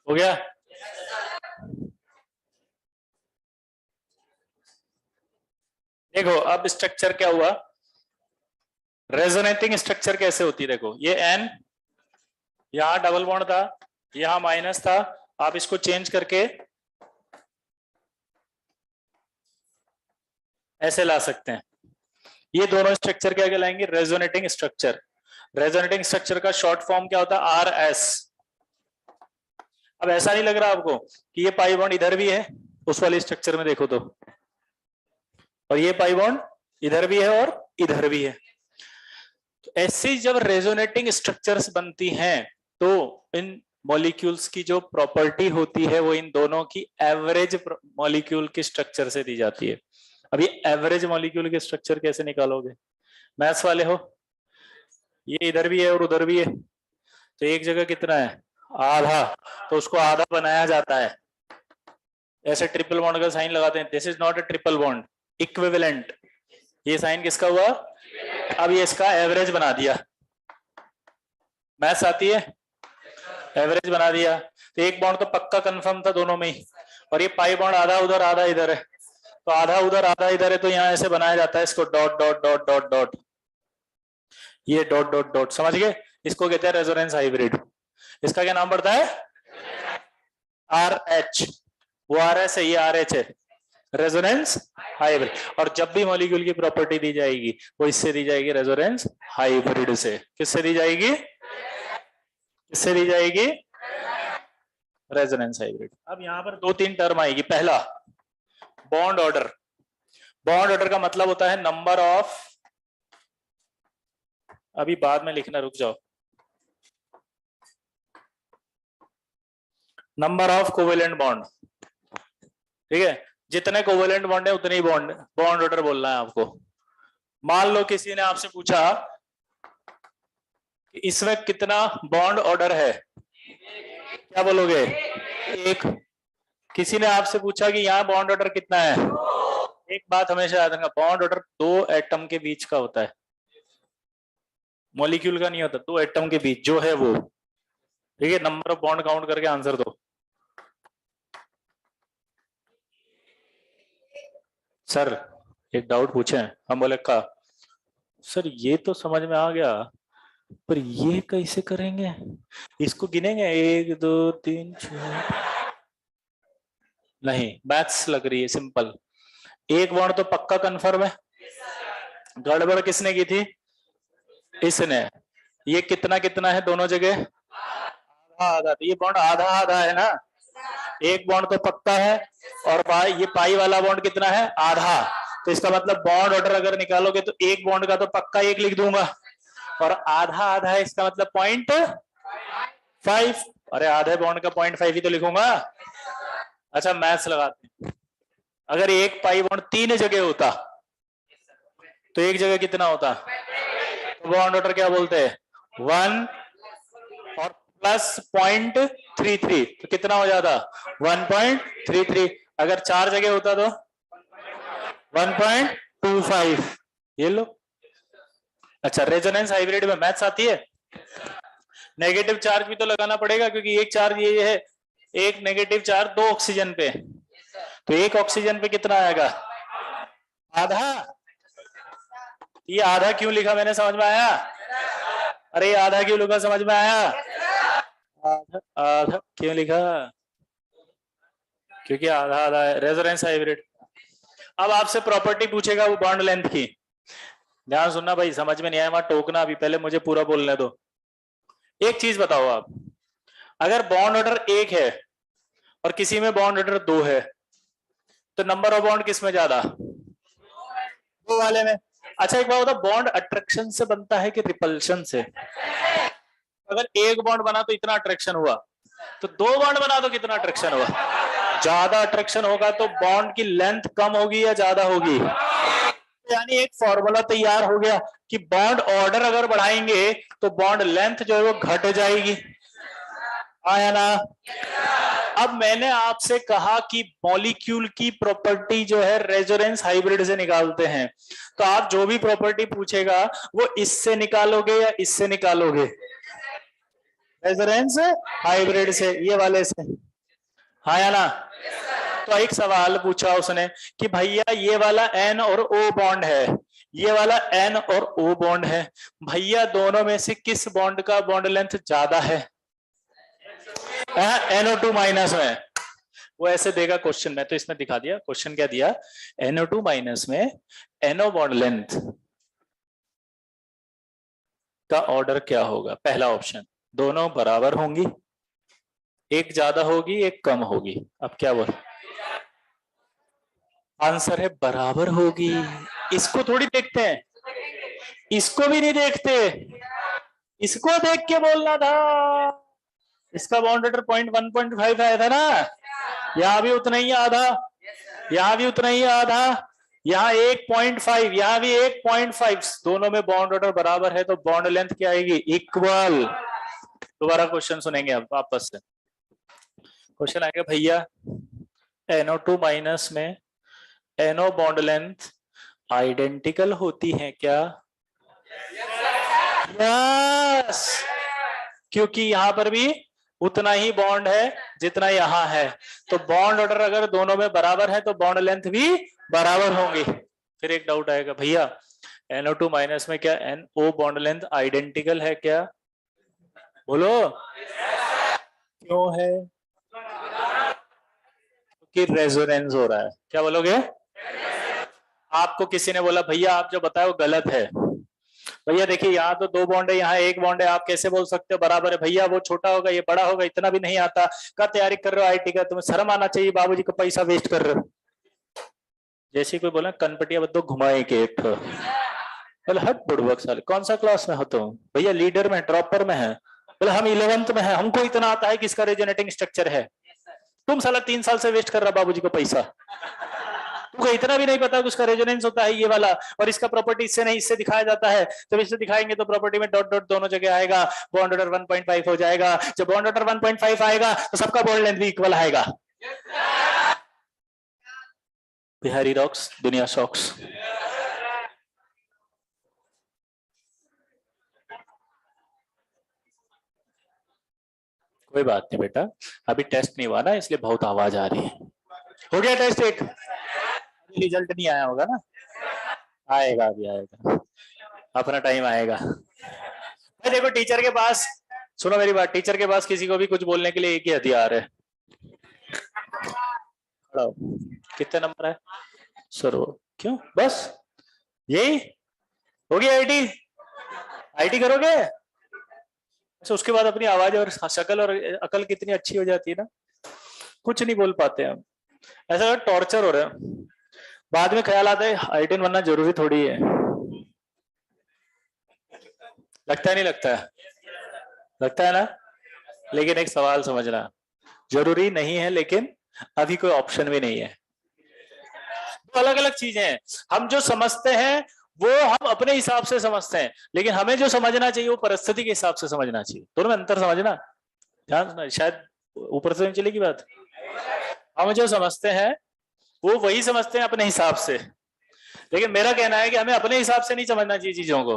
हो गया? देखो अब स्ट्रक्चर क्या हुआ, रेजोनेटिंग स्ट्रक्चर कैसे होती है। देखो ये एन, यहां डबल बॉन्ड था, यहां माइनस था, आप इसको चेंज करके ऐसे ला सकते हैं। ये दोनों स्ट्रक्चर क्या कहलाएंगे, रेजोनेटिंग स्ट्रक्चर। रेजोनेटिंग स्ट्रक्चर का शॉर्ट फॉर्म क्या होता है, आर एस। अब ऐसा नहीं लग रहा आपको कि ये पाई बॉन्ड इधर भी है, उस वाले स्ट्रक्चर में देखो तो, और ये पाई बॉन्ड इधर भी है और इधर भी है। तो ऐसी जब रेजोनेटिंग स्ट्रक्चर्स बनती हैं तो इन मॉलिक्यूल्स की जो प्रॉपर्टी होती है वो इन दोनों की एवरेज मॉलिक्यूल के स्ट्रक्चर से दी जाती है। अब ये एवरेज मॉलिक्यूल के स्ट्रक्चर कैसे निकालोगे, मैथ्स वाले हो, ये इधर भी है और उधर भी है, तो एक जगह कितना है, आधा, तो उसको आधा बनाया जाता है। ऐसे ट्रिपल बॉन्ड का साइन लगाते हैं, this is not a triple bond, equivalent. ये साइन किसका हुआ, अब ये इसका एवरेज बना दिया। मैथ्स आती है, एवरेज बना दिया। तो एक बॉन्ड तो पक्का कंफर्म था दोनों में ही, और ये पाई बॉन्ड आधा उधर आधा इधर है, तो आधा उधर आधा इधर है, तो यहाँ ऐसे बनाया जाता है इसको dot dot dot dot dot, ये डॉट डॉट डॉट, समझ गए? इसको कहते हैं रेजोनेंस हाइब्रिड। इसका क्या नाम पड़ता है, आर एच, वो आर एस है, ये आर एच है, रेजोनेंस हाइब्रिड। और जब भी मॉलिक्यूल की प्रॉपर्टी दी जाएगी वो इससे दी जाएगी, रेजोनेंस हाइब्रिड से। किससे दी जाएगी, किससे दी जाएगी, रेजोनेंस हाइब्रिड। अब यहां पर दो तीन टर्म आएगी। पहला बॉन्ड ऑर्डर। बॉन्ड ऑर्डर का मतलब होता है नंबर ऑफ, अभी बाद में लिखना, रुक जाओ, नंबर ऑफ कोवेलेंट बॉन्ड, ठीक है? जितने कोवेलेंट बॉन्ड है उतने ही बॉन्ड, बॉन्ड ऑर्डर बोलना है आपको। मान लो किसी ने आपसे पूछा कि इसमें कितना बॉन्ड ऑर्डर है, क्या बोलोगे, एक। किसी ने आपसे पूछा कि यहाँ बॉन्ड ऑर्डर कितना है, एक बात हमेशा याद रखना, बॉन्ड ऑर्डर दो एटम के बीच का होता है, मॉलिक्यूल का नहीं होता, दो एटम के बीच जो है वो, ठीक है? नंबर ऑफ बॉन्ड काउंट करके आंसर दो। सर एक डाउट पूछे, हम बोले का सर ये तो समझ में आ गया, पर ये कैसे करेंगे, इसको गिनेंगे 1 2 3 4, नहीं मैथ्स लग रही है सिंपल। एक बॉन्ड तो पक्का कंफर्म है, गड़बड़ किसने की थी, इसने। ये कितना कितना है दोनों जगह, आधा आधा, तो ये बॉन्ड आधा आधा है ना, एक बॉन्ड तो पक्का है, और ये पाई वाला बॉन्ड कितना है, आधा। तो इसका मतलब बॉन्ड ऑर्डर अगर निकालोगे तो एक बॉन्ड का तो पक्का एक लिख दूंगा, और आधा आधा है, इसका मतलब 0.5। अरे आधे बॉन्ड का 0.5 ही तो लिखूंगा। अच्छा मैथ्स लगाते हैं, अगर एक पाई बॉन्ड 3 जगह होता तो एक जगह कितना होता, तो बॉन्ड ऑर्डर क्या बोलते हैं, 1 और प्लस 0.33, तो कितना हो जाता, 1.33। अगर 4 जगह होता तो 1.25, ये लो। अच्छा रेजोनेंस हाइब्रिड में मैथ्स आती है, नेगेटिव चार्ज भी तो लगाना पड़ेगा, क्योंकि एक चार्ज ये है, एक नेगेटिव चार्ज 2 ऑक्सीजन पे, तो एक ऑक्सीजन पे कितना आएगा, आधा। ये आधा क्यों लिखा मैंने, समझ में आया? अरे आधा क्यों लिखा, समझ में आया? आधा आधा क्यों लिखा, क्योंकि आधा आधा है, रेजोनेंस हाइब्रिड। अब आपसे प्रॉपर्टी पूछेगा वो बॉन्ड लेंथ की, ध्यान सुनना भाई, समझ में नहीं आया वहां टोकना, अभी पहले मुझे पूरा बोलने दो। एक चीज बताओ आप, अगर बॉन्ड ऑर्डर 1 है और किसी में बॉन्ड ऑर्डर 2 है, तो नंबर ऑफ बॉन्ड किस में ज्यादा, 2 वाले में। अच्छा एक बात बताओ, बॉन्ड अट्रैक्शन से बनता है कि रिपल्शन से, अगर एक बॉन्ड बना तो इतना अट्रैक्शन हुआ, तो दो बॉन्ड बना तो कितना अट्रैक्शन हुआ? ज्यादा अट्रैक्शन होगा तो बॉन्ड की लेंथ कम होगी या ज्यादा होगी? यानी एक फॉर्मूला तैयार हो गया कि बॉन्ड ऑर्डर अगर बढ़ाएंगे तो बॉन्ड लेंथ जो है वो घट जाएगी। आया ना? अब मैंने आपसे कहा कि मॉलिक्यूल की प्रॉपर्टी जो है रेजोनेंस हाइब्रिड से निकालते हैं, तो आप जो भी प्रॉपर्टी पूछेगा वो इससे निकालोगे या इससे निकालोगे? रेजोनेंस हाइब्रिड से, ये वाले से। हाँ या ना? तो एक सवाल पूछा उसने कि भैया ये वाला एन और ओ बॉन्ड है, ये वाला एन और ओ बॉन्ड है, भैया दोनों में से किस बॉन्ड का बॉन्ड लेंथ ज्यादा है? NO2 माइनस में। वो ऐसे देगा क्वेश्चन में, तो इसमें दिखा दिया क्वेश्चन क्या दिया। NO2 माइनस में NO बॉन्ड लेंथ का ऑर्डर क्या होगा? पहला ऑप्शन, दोनों बराबर होंगी, एक ज्यादा होगी एक कम होगी। अब क्या बोल? आंसर है बराबर होगी। इसको थोड़ी देखते हैं, इसको भी नहीं देखते, इसको देख के बोलना था। इसका बॉन्ड ऑर्डर 0.1.5 आया था ना, यहां भी उतना ही आधा, यहां भी उतना ही आधा, यहाँ 1.5, यहाँ भी 1.5, दोनों में बॉन्ड ऑर्डर बराबर है तो बॉन्ड लेंथ क्या आएगी? इक्वल। दोबारा क्वेश्चन सुनेंगे अब वापस से। क्वेश्चन आएगा भैया NO2 माइनस में NO बॉन्ड लेंथ आइडेंटिकल होती है क्या? यस, क्योंकि यहां पर भी उतना ही बॉन्ड है जितना यहां है, तो बॉन्ड ऑर्डर अगर दोनों में बराबर है तो बॉन्ड लेंथ भी बराबर होंगी। फिर एक डाउट आएगा भैया NO2 माइनस में क्या NO बॉन्ड लेंथ आइडेंटिकल है क्या? बोलो क्यों है? कि रेजोनेंस हो रहा है। क्या बोलोगे? आपको किसी ने बोला भैया आप जो बताए वो गलत है, भैया देखिए यहाँ तो दो बॉन्ड है यहाँ एक बॉन्ड है, आप कैसे बोल सकते हो बराबर है? भैया वो छोटा होगा ये बड़ा होगा, इतना भी नहीं आता। का तैयारी कर रहे हो आईटी का, तुम्हें शर्म आना चाहिए, बाबूजी का पैसा वेस्ट कर रहे हो। जैसे कोई बोला कनपटिया बद्दो घुमाए के बोले हट बुड़बक साले, कौन सा क्लास में हो तुम? भैया लीडर में ड्रॉपर में है। बोले हम 11th में है, हमको इतना आता है कि इसका रेजोनेटिंग स्ट्रक्चर है। तुम साला 3 साल से वेस्ट कर रहा बाबूजी को पैसा, तुमको इतना भी नहीं पता कि उसका रेजोनेंस होता है ये वाला, और इसका प्रॉपर्टी इससे नहीं इससे दिखाया जाता है। जब इससे दिखाएंगे तो प्रॉपर्टी में डॉट डॉट दोनों जगह आएगा, बॉन्ड ऑर्डर 1.5 हो जाएगा। जब बॉन्ड ऑर्डर 1.5 आएगा तो सबका बॉन्ड लेंथ भी इक्वल आएगा। बिहारी रॉक्स, दुनिया शॉक्स। कोई बात नहीं बेटा, अभी टेस्ट नहीं हुआ ना इसलिए बहुत आवाज आ रही है। हो गया टेस्ट एक, रिजल्ट नहीं आया होगा ना? आएगा, अभी आएगा, अपना टाइम आएगा। देखो टीचर के पास, सुनो मेरी बात, टीचर के पास किसी को भी कुछ बोलने के लिए एक ही हथियार है। कितने नंबर है सर? क्यों बस यही हो गया? आईटी करोगे? अच्छा, उसके बाद अपनी आवाज और शक्ल और अकल कितनी अच्छी हो जाती है ना, कुछ नहीं बोल पाते हम, ऐसा टॉर्चर हो रहा है। बाद में ख्याल आता है आईटी बनना जरूरी थोड़ी है। लगता है नहीं लगता है? लगता है ना? लेकिन एक सवाल समझना, जरूरी नहीं है लेकिन अभी कोई ऑप्शन भी नहीं है। दो अलग अलग चीजें हैं। हम जो समझते हैं वो हम अपने हिसाब से समझते हैं, लेकिन हमें जो समझना चाहिए वो परिस्थिति के हिसाब से समझना चाहिए। दोनों में अंतर समझना, ध्यान, शायद ऊपर से नहीं चलेगी बात। हम जो समझते हैं वो वही समझते हैं अपने हिसाब से, लेकिन मेरा कहना है कि हमें अपने हिसाब से नहीं समझना चाहिए चीजों को,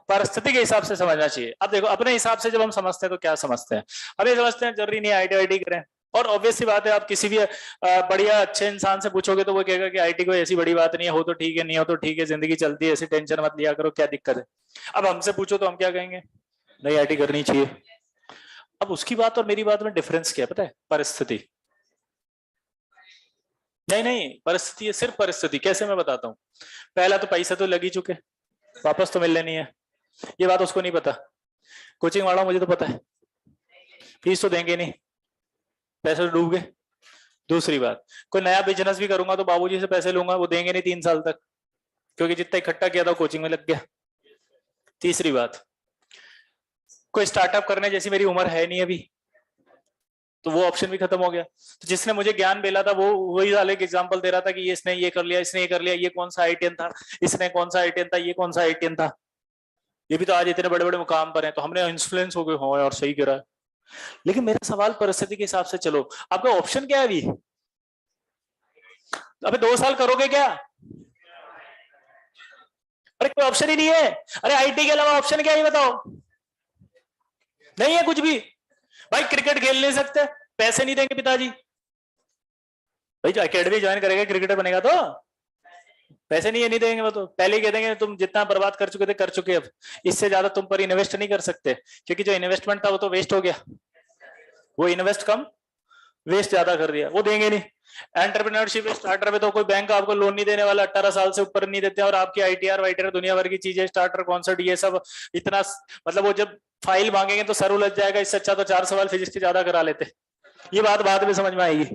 परिस्थिति के हिसाब से समझना चाहिए। अब देखो अपने हिसाब से जब हम समझते हैं तो क्या समझते हैं? हमें समझते हैं जरूरी नहीं आईटी वाईटी करें, और ऑब्वियसली बात है आप किसी भी बढ़िया अच्छे इंसान से पूछोगे तो वो कहेगा कि आईटी कोई ऐसी बड़ी बात नहीं है, हो तो ठीक है नहीं हो तो ठीक है, जिंदगी चलती है, ऐसी टेंशन मत लिया करो, क्या दिक्कत है? अब हमसे पूछो तो हम क्या कहेंगे? नहीं आईटी करनी चाहिए। अब उसकी बात और मेरी बात में डिफरेंस क्या है पता है? परिस्थिति। नहीं नहीं, परिस्थिति है, सिर्फ परिस्थिति। कैसे मैं बताता हूँ। पहला तो पैसा तो लग ही चुके, वापस तो मिलने नहीं है, ये बात उसको नहीं पता। कोचिंग वाला मुझे तो पता है, फीस तो देंगे नहीं, पैसे तो डूब गए। दूसरी बात, कोई नया बिजनेस भी करूंगा तो बाबूजी से पैसे लूंगा, वो देंगे नहीं 3 साल तक, क्योंकि जितना इकट्ठा किया था कोचिंग में लग गया। तीसरी बात, कोई स्टार्टअप करने जैसी मेरी उम्र है नहीं अभी, तो वो ऑप्शन भी खत्म हो गया। तो जिसने मुझे ज्ञान मिला था वो वही वाले एग्जांपल दे रहा था कि ये इसने ये कर लिया, इसने ये कर लिया, ये कौन सा आईटीएन था, इसने कौन सा आईटीएन था, ये कौन सा आईटीएन था, ये भी तो आज इतने बड़े बड़े मुकाम पर हैं। तो हमने इन्फ्लुएंस हो गए, हाँ यार सही कह रहा है। लेकिन मेरा सवाल परिस्थिति के हिसाब से, चलो आपका ऑप्शन क्या है अभी? अबे 2 साल करोगे क्या? अरे कोई ऑप्शन ही नहीं है। अरे आईटी के अलावा ऑप्शन क्या है बताओ? नहीं है कुछ भी। भाई क्रिकेट खेल नहीं सकते, पैसे नहीं देंगे पिताजी। भाई जो एकेडमी ज्वाइन करेगा क्रिकेटर बनेगा तो पैसे नहीं है, नहीं देंगे। वो तो पहले ही कह देंगे तुम जितना बर्बाद कर चुके थे कर चुके, अब इससे ज्यादा तुम पर इन्वेस्ट नहीं कर सकते, क्योंकि जो इन्वेस्टमेंट था वो तो वेस्ट हो गया। वो इन्वेस्ट कम, वेस्ट ज्यादा कर दिया, वो देंगे नहीं। एंटरप्रेन्योरशिप स्टार्टर में तो कोई बैंक आपको लोन नहीं देने वाला, 18 साल से ऊपर नहीं देते, और आपकी आईटीआर वाईटीआर दुनिया भर की चीजें, स्टार्टर कॉन्सर्ट ये सब इतना, मतलब वो जब फाइल मांगेंगे तो सर उलझ जाएगा। इससे अच्छा तो 4 सवाल फिजिक्स के ज्यादा करा लेते। ये बात बाद में समझ में आएगी।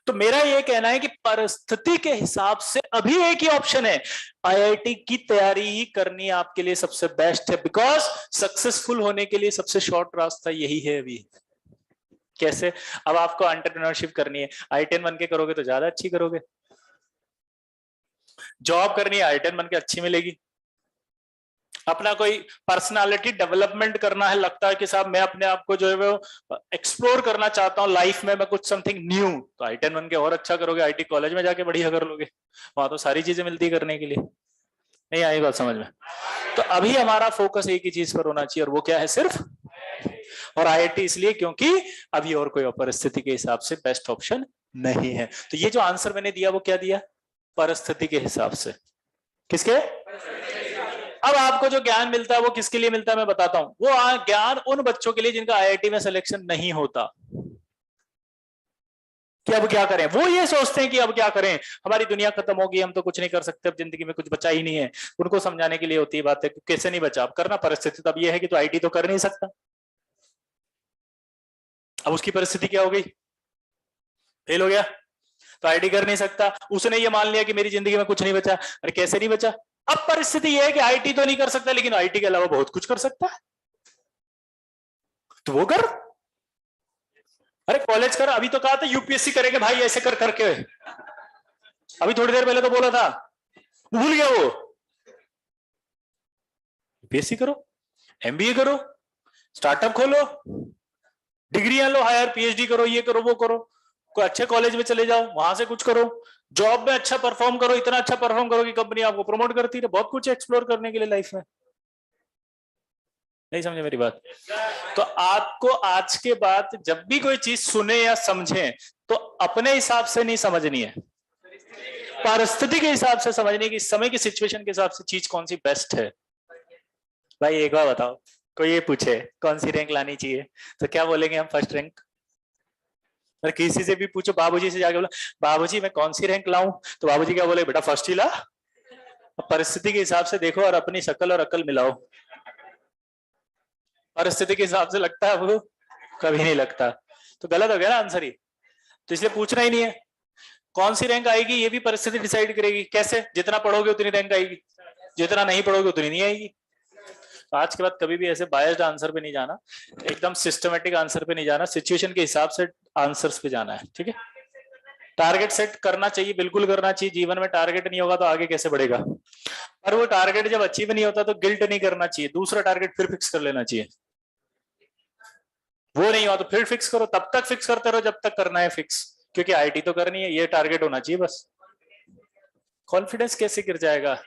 तो मेरा ये कहना है कि परिस्थिति के हिसाब से अभी एक ही ऑप्शन है, आईआईटी की तैयारी ही करनी आपके लिए सबसे बेस्ट है, बिकॉज सक्सेसफुल होने के लिए सबसे शॉर्ट रास्ता यही है अभी। कैसे? अब आपको एंटरप्रेन्योरशिप करनी है, आई10 बन के करोगे तो ज्यादा अच्छी करोगे। जॉब करनी है आई10 बन के अच्छी मिलेगी। अपना कोई पर्सनालिटी डेवलपमेंट करना है, लगता है कि साहब मैं अपने आप को जो है वो एक्सप्लोर करना चाहता हूँ लाइफ में, मैं कुछ समथिंग न्यू, तो आई10 बन के और अच्छा करोगे। आईटी कॉलेज में जाके बढ़िया कर लोगे, वहां तो सारी चीजें मिलती करने के लिए। नहीं आई बात समझ में? तो अभी हमारा फोकस एक ही चीज पर होना चाहिए, और वो क्या है? सिर्फ और आईआईटी, इसलिए क्योंकि अभी और कोई परिस्थिति के हिसाब से बेस्ट ऑप्शन नहीं है। तो ये जो आंसर मैंने दिया वो क्या दिया? परिस्थिति के हिसाब से। किसके? अब आपको जो ज्ञान मिलता है वो किसके लिए मिलता है मैं बताता हूं। वो ज्ञान उन बच्चों के लिए जिनका आईआईटी में सिलेक्शन नहीं होता। कि अब क्या करें, वो ये सोचते हैं कि अब क्या करें, हमारी दुनिया खत्म होगी, हम तो कुछ नहीं कर सकते, अब जिंदगी में कुछ बचा ही नहीं है। उनको समझाने के लिए होती है बात है, कैसे नहीं बचा, अब करना परिस्थिति तो अब ये है कि तो आईटी तो कर नहीं सकता। अब उसकी परिस्थिति क्या हो गई? फेल हो गया, तो आईटी कर नहीं सकता। उसने ये मान लिया कि मेरी जिंदगी में कुछ नहीं बचा। अरे कैसे नहीं बचा? अब परिस्थिति यह है कि आईटी तो नहीं कर सकता, लेकिन आईटी के अलावा बहुत कुछ कर सकता है, तो वो कर। अरे कॉलेज कर, अभी तो कहा था यूपीएससी करेंगे भाई ऐसे कर करके, अभी थोड़ी देर पहले तो बोला था, भूल गया वो। यूपीएससी करो, एमबीए करो, स्टार्टअप खोलो, डिग्रियां लो, हायर पीएचडी करो, ये करो वो करो, कोई अच्छे कॉलेज में चले जाओ, वहां से कुछ करो, जॉब में अच्छा परफॉर्म करो, इतना अच्छा परफॉर्म करो कि कंपनी आपको प्रमोट करती है। बहुत कुछ एक्सप्लोर करने के लिए लाइफ में। नहीं समझे मेरी बात? तो आपको आज के बाद जब भी कोई चीज सुने या समझे तो अपने हिसाब से नहीं समझनी है, परिस्थिति के हिसाब से समझने की, समय की सिचुएशन के हिसाब से चीज कौन सी बेस्ट है। भाई एक बार बताओ, कोई ये पूछे कौन सी रैंक लानी चाहिए तो क्या बोलेंगे हम? First rank. अगर किसी से भी पूछो, बाबूजी से जाके बोला बाबूजी मैं कौन सी रैंक लाऊं, तो बाबूजी क्या बोले? बेटा फर्स्ट ही ला। परिस्थिति के हिसाब से देखो और अपनी शक्ल और अकल मिलाओ। परिस्थिति के हिसाब से लगता है वो कभी नहीं लगता, तो गलत हो गया ना आंसर ही। तो इसलिए पूछना ही नहीं है। कौन सी रैंक आएगी ये भी परिस्थिति डिसाइड करेगी। कैसे? जितना पढ़ोगे उतनी रैंक आएगी, जितना नहीं पढ़ोगे उतनी नहीं आएगी। तो आज के बाद कभी भी ऐसे बायस्ड आंसर पे नहीं जाना, एकदम सिस्टमेटिक आंसर पे नहीं जाना, सिचुएशन के हिसाब से आंसर्स पे जाना है। ठीक है? टारगेट सेट करना चाहिए, बिल्कुल करना चाहिए। जीवन में टारगेट नहीं होगा तो आगे कैसे बढ़ेगा? और वो टारगेट जब अचीव नहीं होता तो गिल्ट नहीं करना चाहिए, दूसरा टारगेट फिर फिक्स कर लेना चाहिए। वो नहीं हुआ तो फिर फिक्स करो, तब तक फिक्स करते रहो जब तक करना है फिक्स, क्योंकि आईटी तो करनी है, ये टारगेट होना चाहिए बस। कॉन्फिडेंस कैसे गिर जाएगा?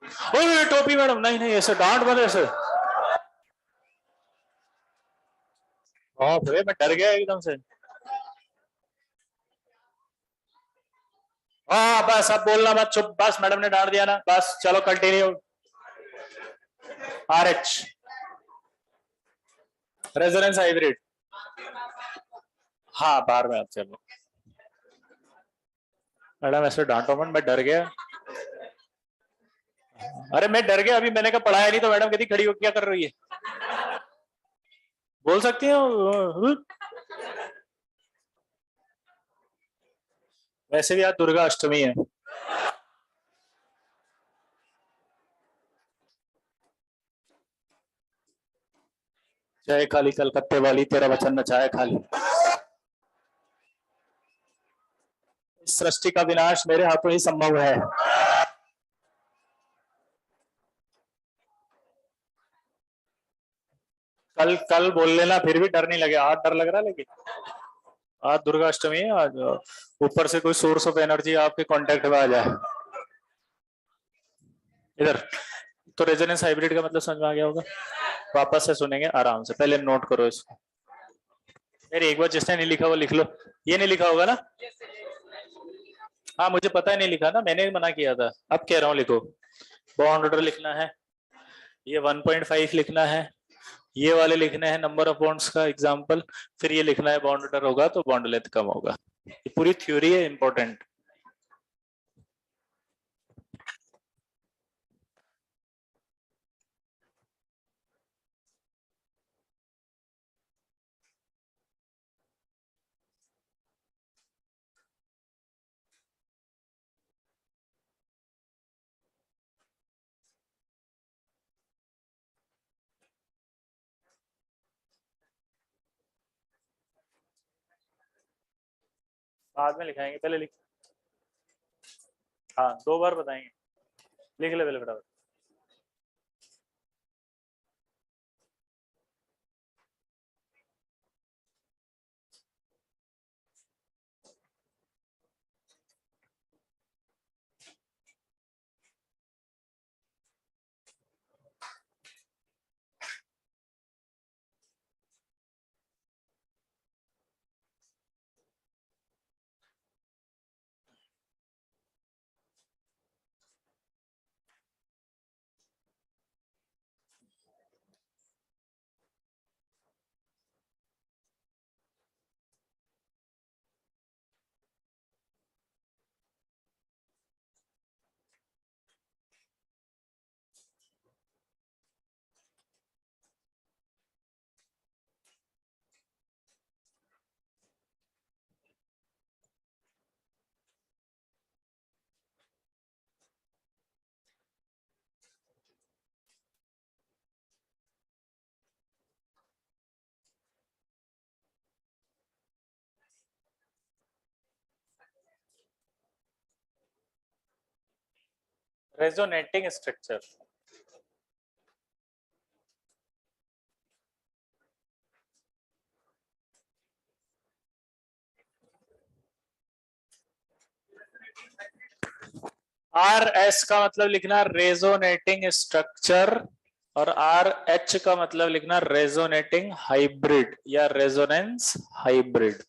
ओ टोपी मैडम, नहीं नहीं ऐसे डांट मत ऐसे। मैं डर गया एकदम से। हाँ बस अब बोलना मत, चुप बस, मैडम ने डांट दिया ना, बस चलो कंटिन्यू। आरएच रेजोनेंस हाइब्रिड, हाँ बाहर में आप चलो। मैडम ऐसे डांटो मत, मैं डर गया। अरे मैं डर गया, अभी मैंने कहा पढ़ाया नहीं, तो मैडम कहती खड़ी होकर क्या कर रही है। बोल सकती हो। वैसे भी आज दुर्गा अष्टमी है। जय काली कलकत्ते वाली, तेरा वचन नचाए खाली। इस सृष्टि का विनाश मेरे हाथों ही संभव है। कल कल बोल लेना, फिर भी डर नहीं लगे। आज डर लग रहा है लेकिन आज दुर्गा अष्टमी है। आज ऊपर से कोई सोर्स ऑफ एनर्जी आपके कांटेक्ट में आ जाए इधर, तो रेजोनेंस हाइब्रिड का मतलब समझ में आ गया होगा। वापस से सुनेंगे आराम से, पहले नोट करो इसको। मेरे एक बार जिसने नहीं लिखा वो लिख लो। ये नहीं लिखा होगा ना? हाँ मुझे पता है नहीं लिखा ना, मैंने मना किया था। अब कह रहा हूँ लिखो। बॉन्ड ऑर्डर लिखना है, ये 1.5 लिखना है, ये वाले लिखने हैं नंबर ऑफ बॉन्ड्स का एग्जांपल, फिर ये लिखना है बॉन्ड ऑर्डर होगा तो बॉन्ड लेंथ कम होगा। ये पूरी थ्योरी है, इंपॉर्टेंट। बाद में लिखाएंगे, पहले लिख। हाँ 2 बार बताएंगे, लिख ले पहले फटाफट। रेजोनेटिंग स्ट्रक्चर, आर एस का मतलब लिखना रेजोनेटिंग स्ट्रक्चर, और आर एच का मतलब लिखना रेजोनेटिंग हाइब्रिड या रेजोनेंस हाइब्रिड।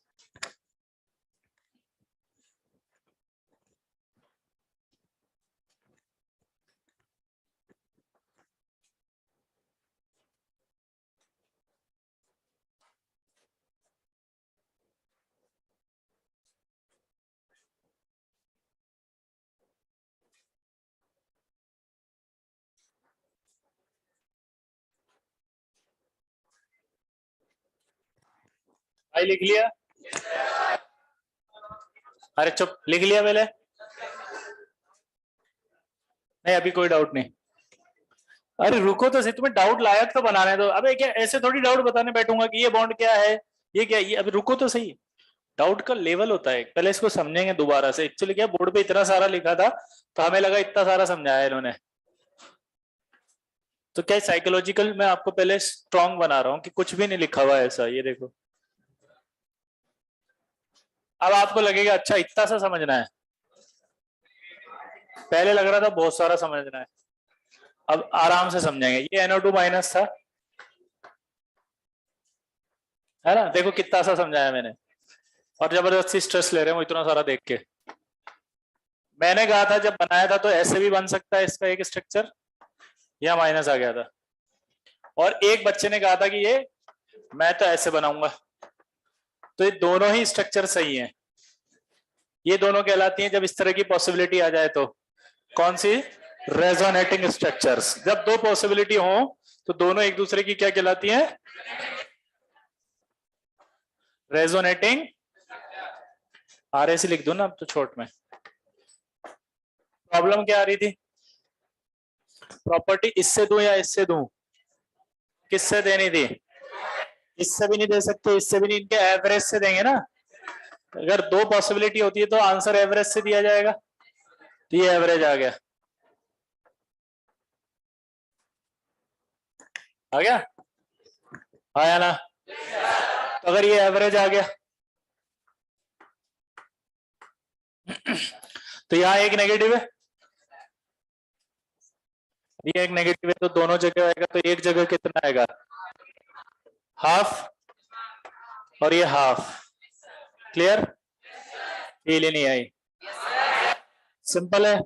भाई लिख लिया? अरे चुप, लिख लिया पहले? नहीं अभी कोई डाउट नहीं। अरे रुको तो सही, तुम्हें डाउट लायक तो बनाने दो। अबे क्या ऐसे थोड़ी डाउट बताने बैठूंगा कि ये बॉन्ड क्या है, ये क्या, ये अभी रुको तो सही। डाउट का लेवल होता है, पहले इसको समझेंगे दोबारा से। एक्चुअली क्या बोर्ड पे इतना सारा लिखा था तो हमें लगा इतना सारा समझाया इन्होंने, तो क्या साइकोलॉजिकल मैं आपको पहले स्ट्रॉन्ग बना रहा हूँ कि कुछ भी नहीं लिखा हुआ है ऐसा। ये देखो, अब आपको लगेगा अच्छा इतना सा समझना है, पहले लग रहा था बहुत सारा समझना है। अब आराम से समझेंगे। ये NO2 माइनस था, है ना? देखो कितना सा समझाया मैंने, और जबरदस्ती स्ट्रेस ले रहे हैं वो इतना सारा देख के। मैंने कहा था जब बनाया था तो ऐसे भी बन सकता है इसका एक स्ट्रक्चर, या माइनस आ गया था। और एक बच्चे ने कहा था कि ये मैं तो ऐसे बनाऊंगा। तो ये दोनों ही स्ट्रक्चर सही हैं। ये दोनों कहलाती हैं जब इस तरह की पॉसिबिलिटी आ जाए तो कौन सी? Resonating structures. जब दो पॉसिबिलिटी हो तो दोनों एक दूसरे की क्या कहलाती हैं? रेजोनेटिंग। RAC लिख दो ना अब तो छोट में। प्रॉब्लम क्या आ रही थी? प्रॉपर्टी इससे दूं या इससे दूं? किससे देनी थी? इससे भी नहीं दे सकते, इससे भी नहीं, इनके एवरेज से देंगे ना। अगर दो पॉसिबिलिटी होती है तो आंसर एवरेज से दिया जाएगा, तो ये एवरेज आ गया, आ गया, आया ना। तो अगर ये एवरेज आ गया तो यहाँ एक नेगेटिव है, ये एक नेगेटिव है, तो दोनों जगह आएगा, तो एक जगह कितना आएगा, हाफ, और ये हाफ। क्लियर, ये नहीं आई, सिंपल है।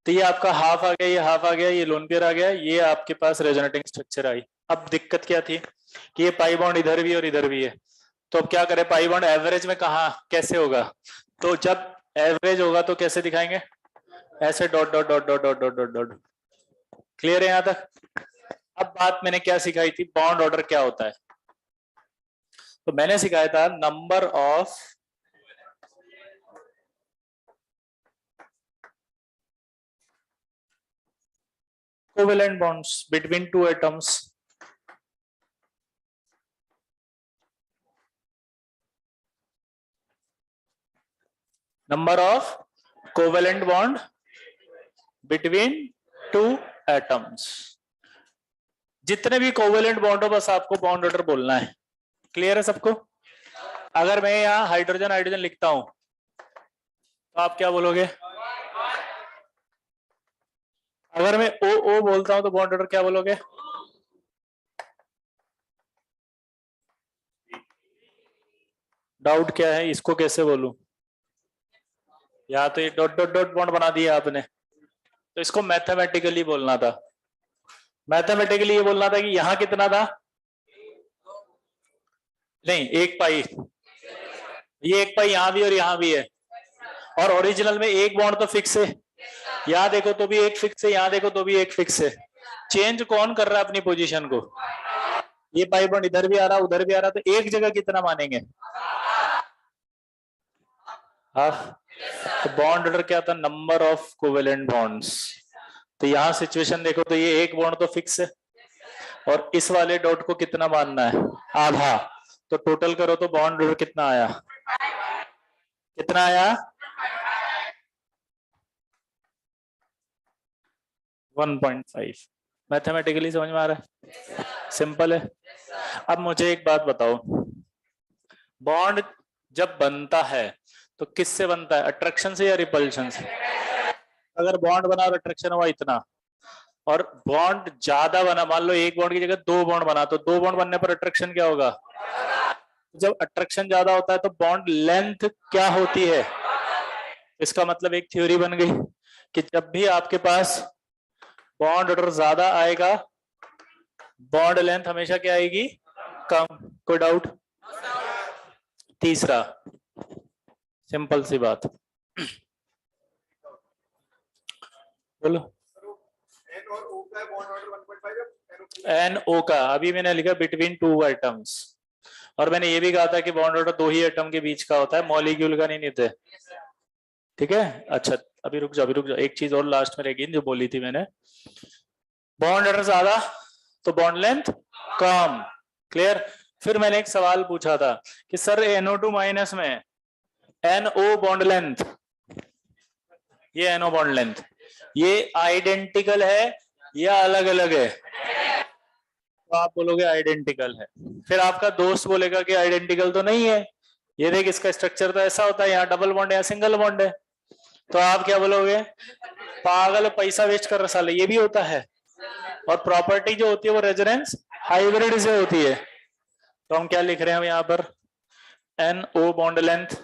तो ये आपका हाफ आ गया, ये हाफ आ गया, ये लोन पेयर आ गया, ये आपके पास रेजोनेटिंग स्ट्रक्चर आई। अब दिक्कत क्या थी कि ये पाई बॉन्ड इधर भी और इधर भी है, तो अब क्या करें, पाई बॉन्ड एवरेज में कहा कैसे होगा, तो जब एवरेज होगा तो कैसे दिखाएंगे, ऐसे dot dot dot dot dot dot dot dot. Clear है यहां तक। अब बात मैंने क्या सिखाई थी, बॉन्ड ऑर्डर क्या होता है, तो मैंने सिखाया था number of covalent bonds between two atoms, number of covalent bond between two atoms. जितने भी कोवेलेंट बॉन्ड हो बस आपको बॉन्ड ऑर्डर बोलना है। क्लियर है सबको। अगर मैं यहाँ हाइड्रोजन हाइड्रोजन लिखता हूं तो आप क्या बोलोगे, अगर मैं ओ ओ बोलता हूं तो बॉन्ड ऑर्डर क्या बोलोगे, डाउट क्या है, इसको कैसे बोलूं, या तो ये डॉट डॉट डॉट बॉन्ड बना दिया आपने, तो इसको मैथमेटिकली बोलना था। मैथमेटिकली ये बोलना था कि यहां कितना था, नहीं एक पाई, ये एक पाई यहां भी और यहां भी है, और ओरिजिनल में एक बॉन्ड तो फिक्स है, यहां देखो तो भी एक फिक्स है, यहां देखो तो भी एक फिक्स है। चेंज कौन कर रहा है अपनी पोजीशन को, ये पाई बॉन्ड इधर भी आ रहा उधर भी आ रहा, तो एक जगह कितना मानेंगे, हाफ। तो बॉन्ड ऑर्डर क्या था, नंबर ऑफ कोवेलेंट बॉन्ड्स। तो यहां सिचुएशन देखो तो ये एक बॉन्ड तो फिक्स है, और इस वाले डॉट को कितना मानना है, आधा। तो टोटल करो तो बॉन्ड ऑर्डर कितना आया, कितना आया, 1.5। मैथमेटिकली समझ में आ रहा है, सिंपल है। अब मुझे एक बात बताओ, बॉन्ड जब बनता है तो किससे बनता है, अट्रैक्शन से या रिपल्शन से। अगर बॉन्ड बना और अट्रैक्शन हुआ इतना, और बॉन्ड ज्यादा बना, मान लो एक बॉन्ड की जगह दो बॉन्ड बना, तो दो बॉन्ड बनने पर अट्रैक्शन क्या होगा, जब अट्रैक्शन ज्यादा होता है तो बॉन्ड लेंथ क्या होती है। इसका मतलब एक थ्योरी बन गई कि जब भी आपके पास बॉन्ड ऑर्डर ज्यादा आएगा, बॉन्ड लेंथ हमेशा क्या आएगी, कम। कोई डाउट। तीसरा, सिंपल सी बात, बोलो। एन ओ का अभी मैंने लिखा बिटवीन टू एटम्स, और मैंने ये भी कहा था कि बॉन्ड ऑर्डर दो ही एटम के बीच का होता है, मॉलिक्यूल का नहीं देते। ठीक है, अच्छा अभी रुक जाओ, एक चीज और लास्ट में रहेगी जो बोली थी मैंने, बॉन्ड ऑर्डर ज्यादा तो बॉन्ड लेंथ कम। क्लियर। फिर मैंने एक सवाल पूछा था कि सर NO2 माइनस में NO बॉन्ड लेंथ, ये NO बॉन्ड लेंथ, ये आइडेंटिकल है या अलग अलग है, तो आप बोलोगे आइडेंटिकल है। फिर आपका दोस्त बोलेगा कि आइडेंटिकल तो नहीं है, ये देख इसका स्ट्रक्चर तो ऐसा होता है, यहाँ डबल बॉन्ड है, सिंगल बॉन्ड है, तो आप क्या बोलोगे, पागल पैसा वेस्ट कर रहा साले, ये भी होता है। और प्रॉपर्टी जो होती है वो रेजोनेंस हाइब्रिड से होती है। तो हम क्या लिख रहे हैं हम यहाँ पर, NO bond length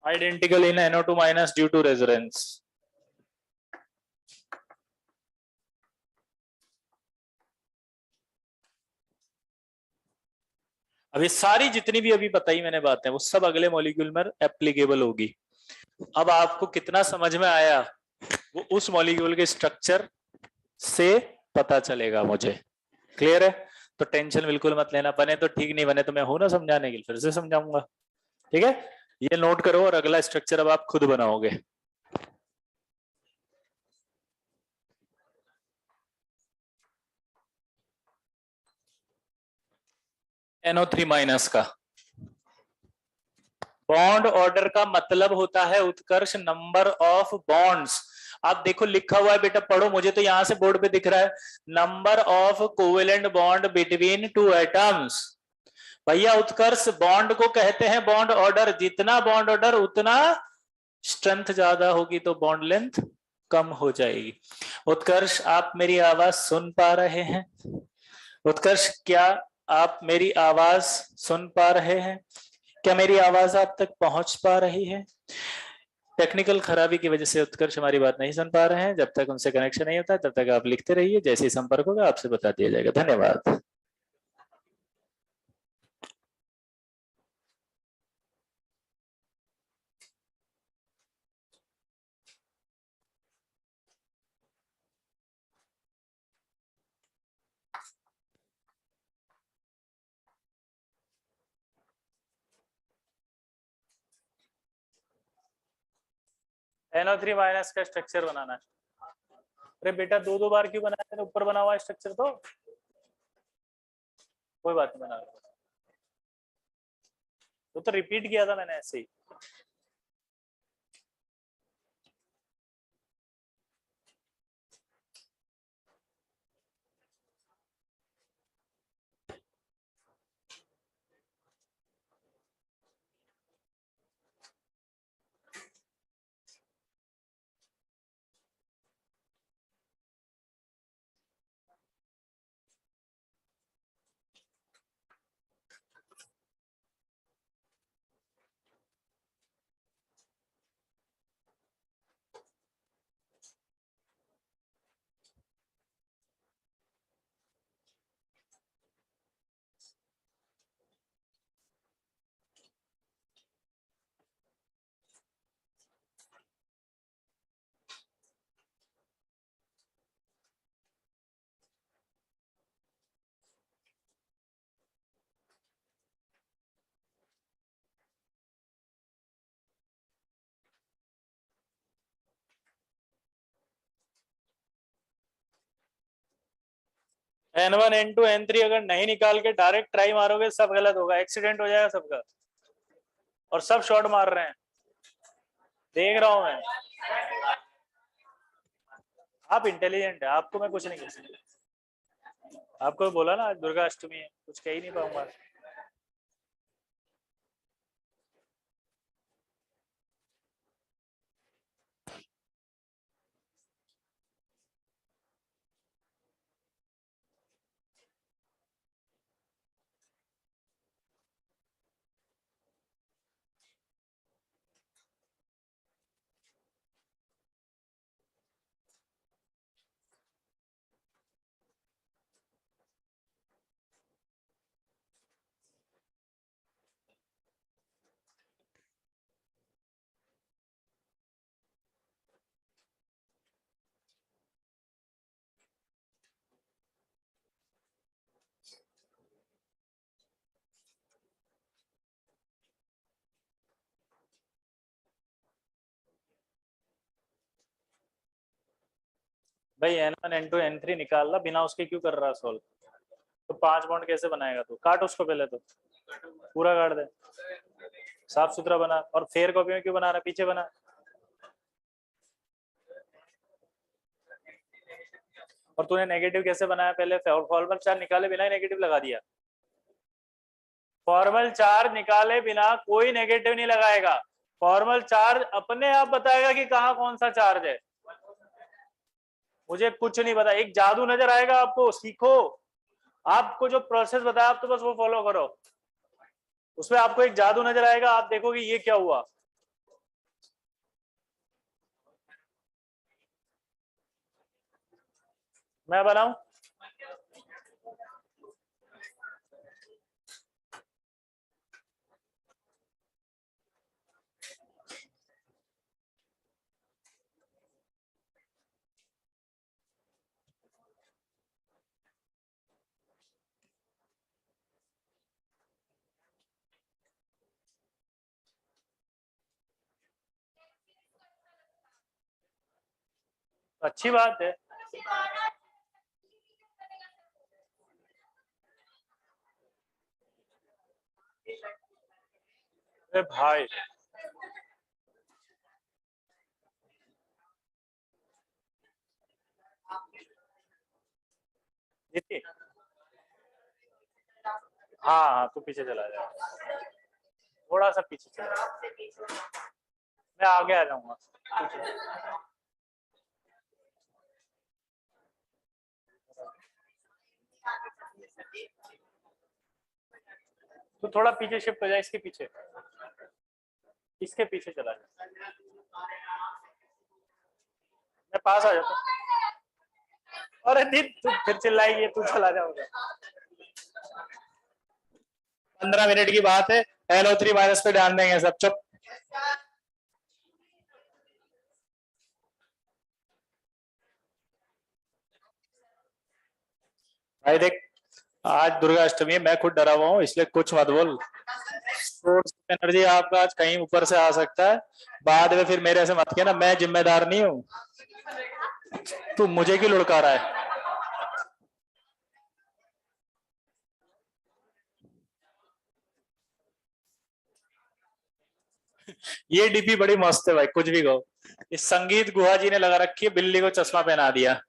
identical in NO2 minus due to resonance। अभी सारी जितनी भी अभी बताई मैंने बातें वो सब अगले मॉलिक्यूल में एप्लीकेबल होगी। अब आपको कितना समझ में आया वो उस मॉलिक्यूल के स्ट्रक्चर से पता चलेगा मुझे। क्लियर है। तो टेंशन बिल्कुल मत लेना, बने तो ठीक, नहीं बने तो मैं हूं ना समझाने के लिए, फिर से समझाऊंगा। ठीक है, ये नोट करो और अगला स्ट्रक्चर अब आप खुद बनाओगे। NO3 माइनस का बॉन्ड ऑर्डर का मतलब होता है उत्कर्ष नंबर ऑफ बॉन्ड्स। आप देखो लिखा हुआ है बेटा, पढ़ो, मुझे तो यहां से बोर्ड पे दिख रहा है, number of covalent bond between two atoms. भैया उत्कर्ष बॉन्ड को कहते हैं बॉन्ड ऑर्डर, जितना बॉन्ड ऑर्डर उतना स्ट्रेंथ ज्यादा होगी तो बॉन्ड लेंथ कम हो जाएगी। उत्कर्ष आप मेरी आवाज सुन पा रहे हैं? उत्कर्ष क्या आप मेरी आवाज सुन पा रहे हैं? क्या मेरी आवाज आप तक पहुंच पा रही है? टेक्निकल खराबी की वजह से उत्कर्ष हमारी बात नहीं सुन पा रहे हैं। जब तक उनसे कनेक्शन नहीं होता तब तक आप लिखते रहिए, जैसे ही संपर्क होगा आपसे बता दिया जाएगा। धन्यवाद। NO3 माइनस का स्ट्रक्चर बनाना है। अरे बेटा दो दो बार क्यों बनाया? ऊपर बना हुआ स्ट्रक्चर तो कोई बात नहीं, बना वो तो रिपीट किया था मैंने ऐसे ही। N1 N2 N3 अगर नहीं निकाल के डायरेक्ट ट्राई मारोगे सब गलत होगा, एक्सीडेंट हो जाएगा सबका। और सब शॉट मार रहे हैं, देख रहा हूं मैं। आप इंटेलिजेंट है, आपको मैं कुछ नहीं कह सकता। आपको बोला ना आज दुर्गा अष्टमी है, कुछ कह ही नहीं पाऊंगा। भाई N1 N2 N3 निकाल ला, बिना उसके क्यों कर रहा सॉल्व? तो 5 बॉन्ड कैसे बनाएगा? तो काट उसको पहले, तो पूरा काट दे, साफ सुथरा बना। और फेयर कॉपी में क्यों बना रहा है? पीछे बना। और तूने नेगेटिव कैसे बनाया? पहले फॉर्मल चार्ज निकाले बिना ही नेगेटिव लगा दिया। फॉर्मल चार्ज निकाले बिना कोई नेगेटिव नहीं लगाएगा, फॉर्मल चार्ज अपने आप बताएगा कि कहाँ कौन सा चार्ज है। मुझे कुछ नहीं पता, एक जादू नजर आएगा आपको, सीखो। आपको जो प्रोसेस बताया आप तो बस वो फॉलो करो, उसमें आपको एक जादू नजर आएगा, आप देखोगे ये क्या हुआ। मैं बनाऊं? अच्छी बात है। अरे भाई जीती। हाँ हाँ, तू पीछे चला जा, थोड़ा सा पीछे चला, मैं आगे आ जाऊंगा। तू थोड़ा पीछे शिफ्ट हो जाए, इसके पीछे, इसके पीछे चला जा, मैं पास आ जाता हूँ। अरे नहीं, तू फिर चिल्लाएगी, तू चला जाओगे। 15 मिनट की बात है, NO3 वायरस पे ध्यान देंगे सब, चुप। भाई देख, आज दुर्गा अष्टमी है, मैं खुद डरा हुआ हूँ, इसलिए कुछ मत बोल। सोर्स एनर्जी आपका आज कहीं ऊपर से आ सकता है, बाद में फिर मेरे से मत कहना, मैं जिम्मेदार नहीं हूँ। तू मुझे क्यों लुढ़का रहा है? ये डीपी बड़ी मस्त है भाई, कुछ भी कहो। इस संगीत गुहा जी ने लगा रखी है, बिल्ली को चश्मा पहना दिया।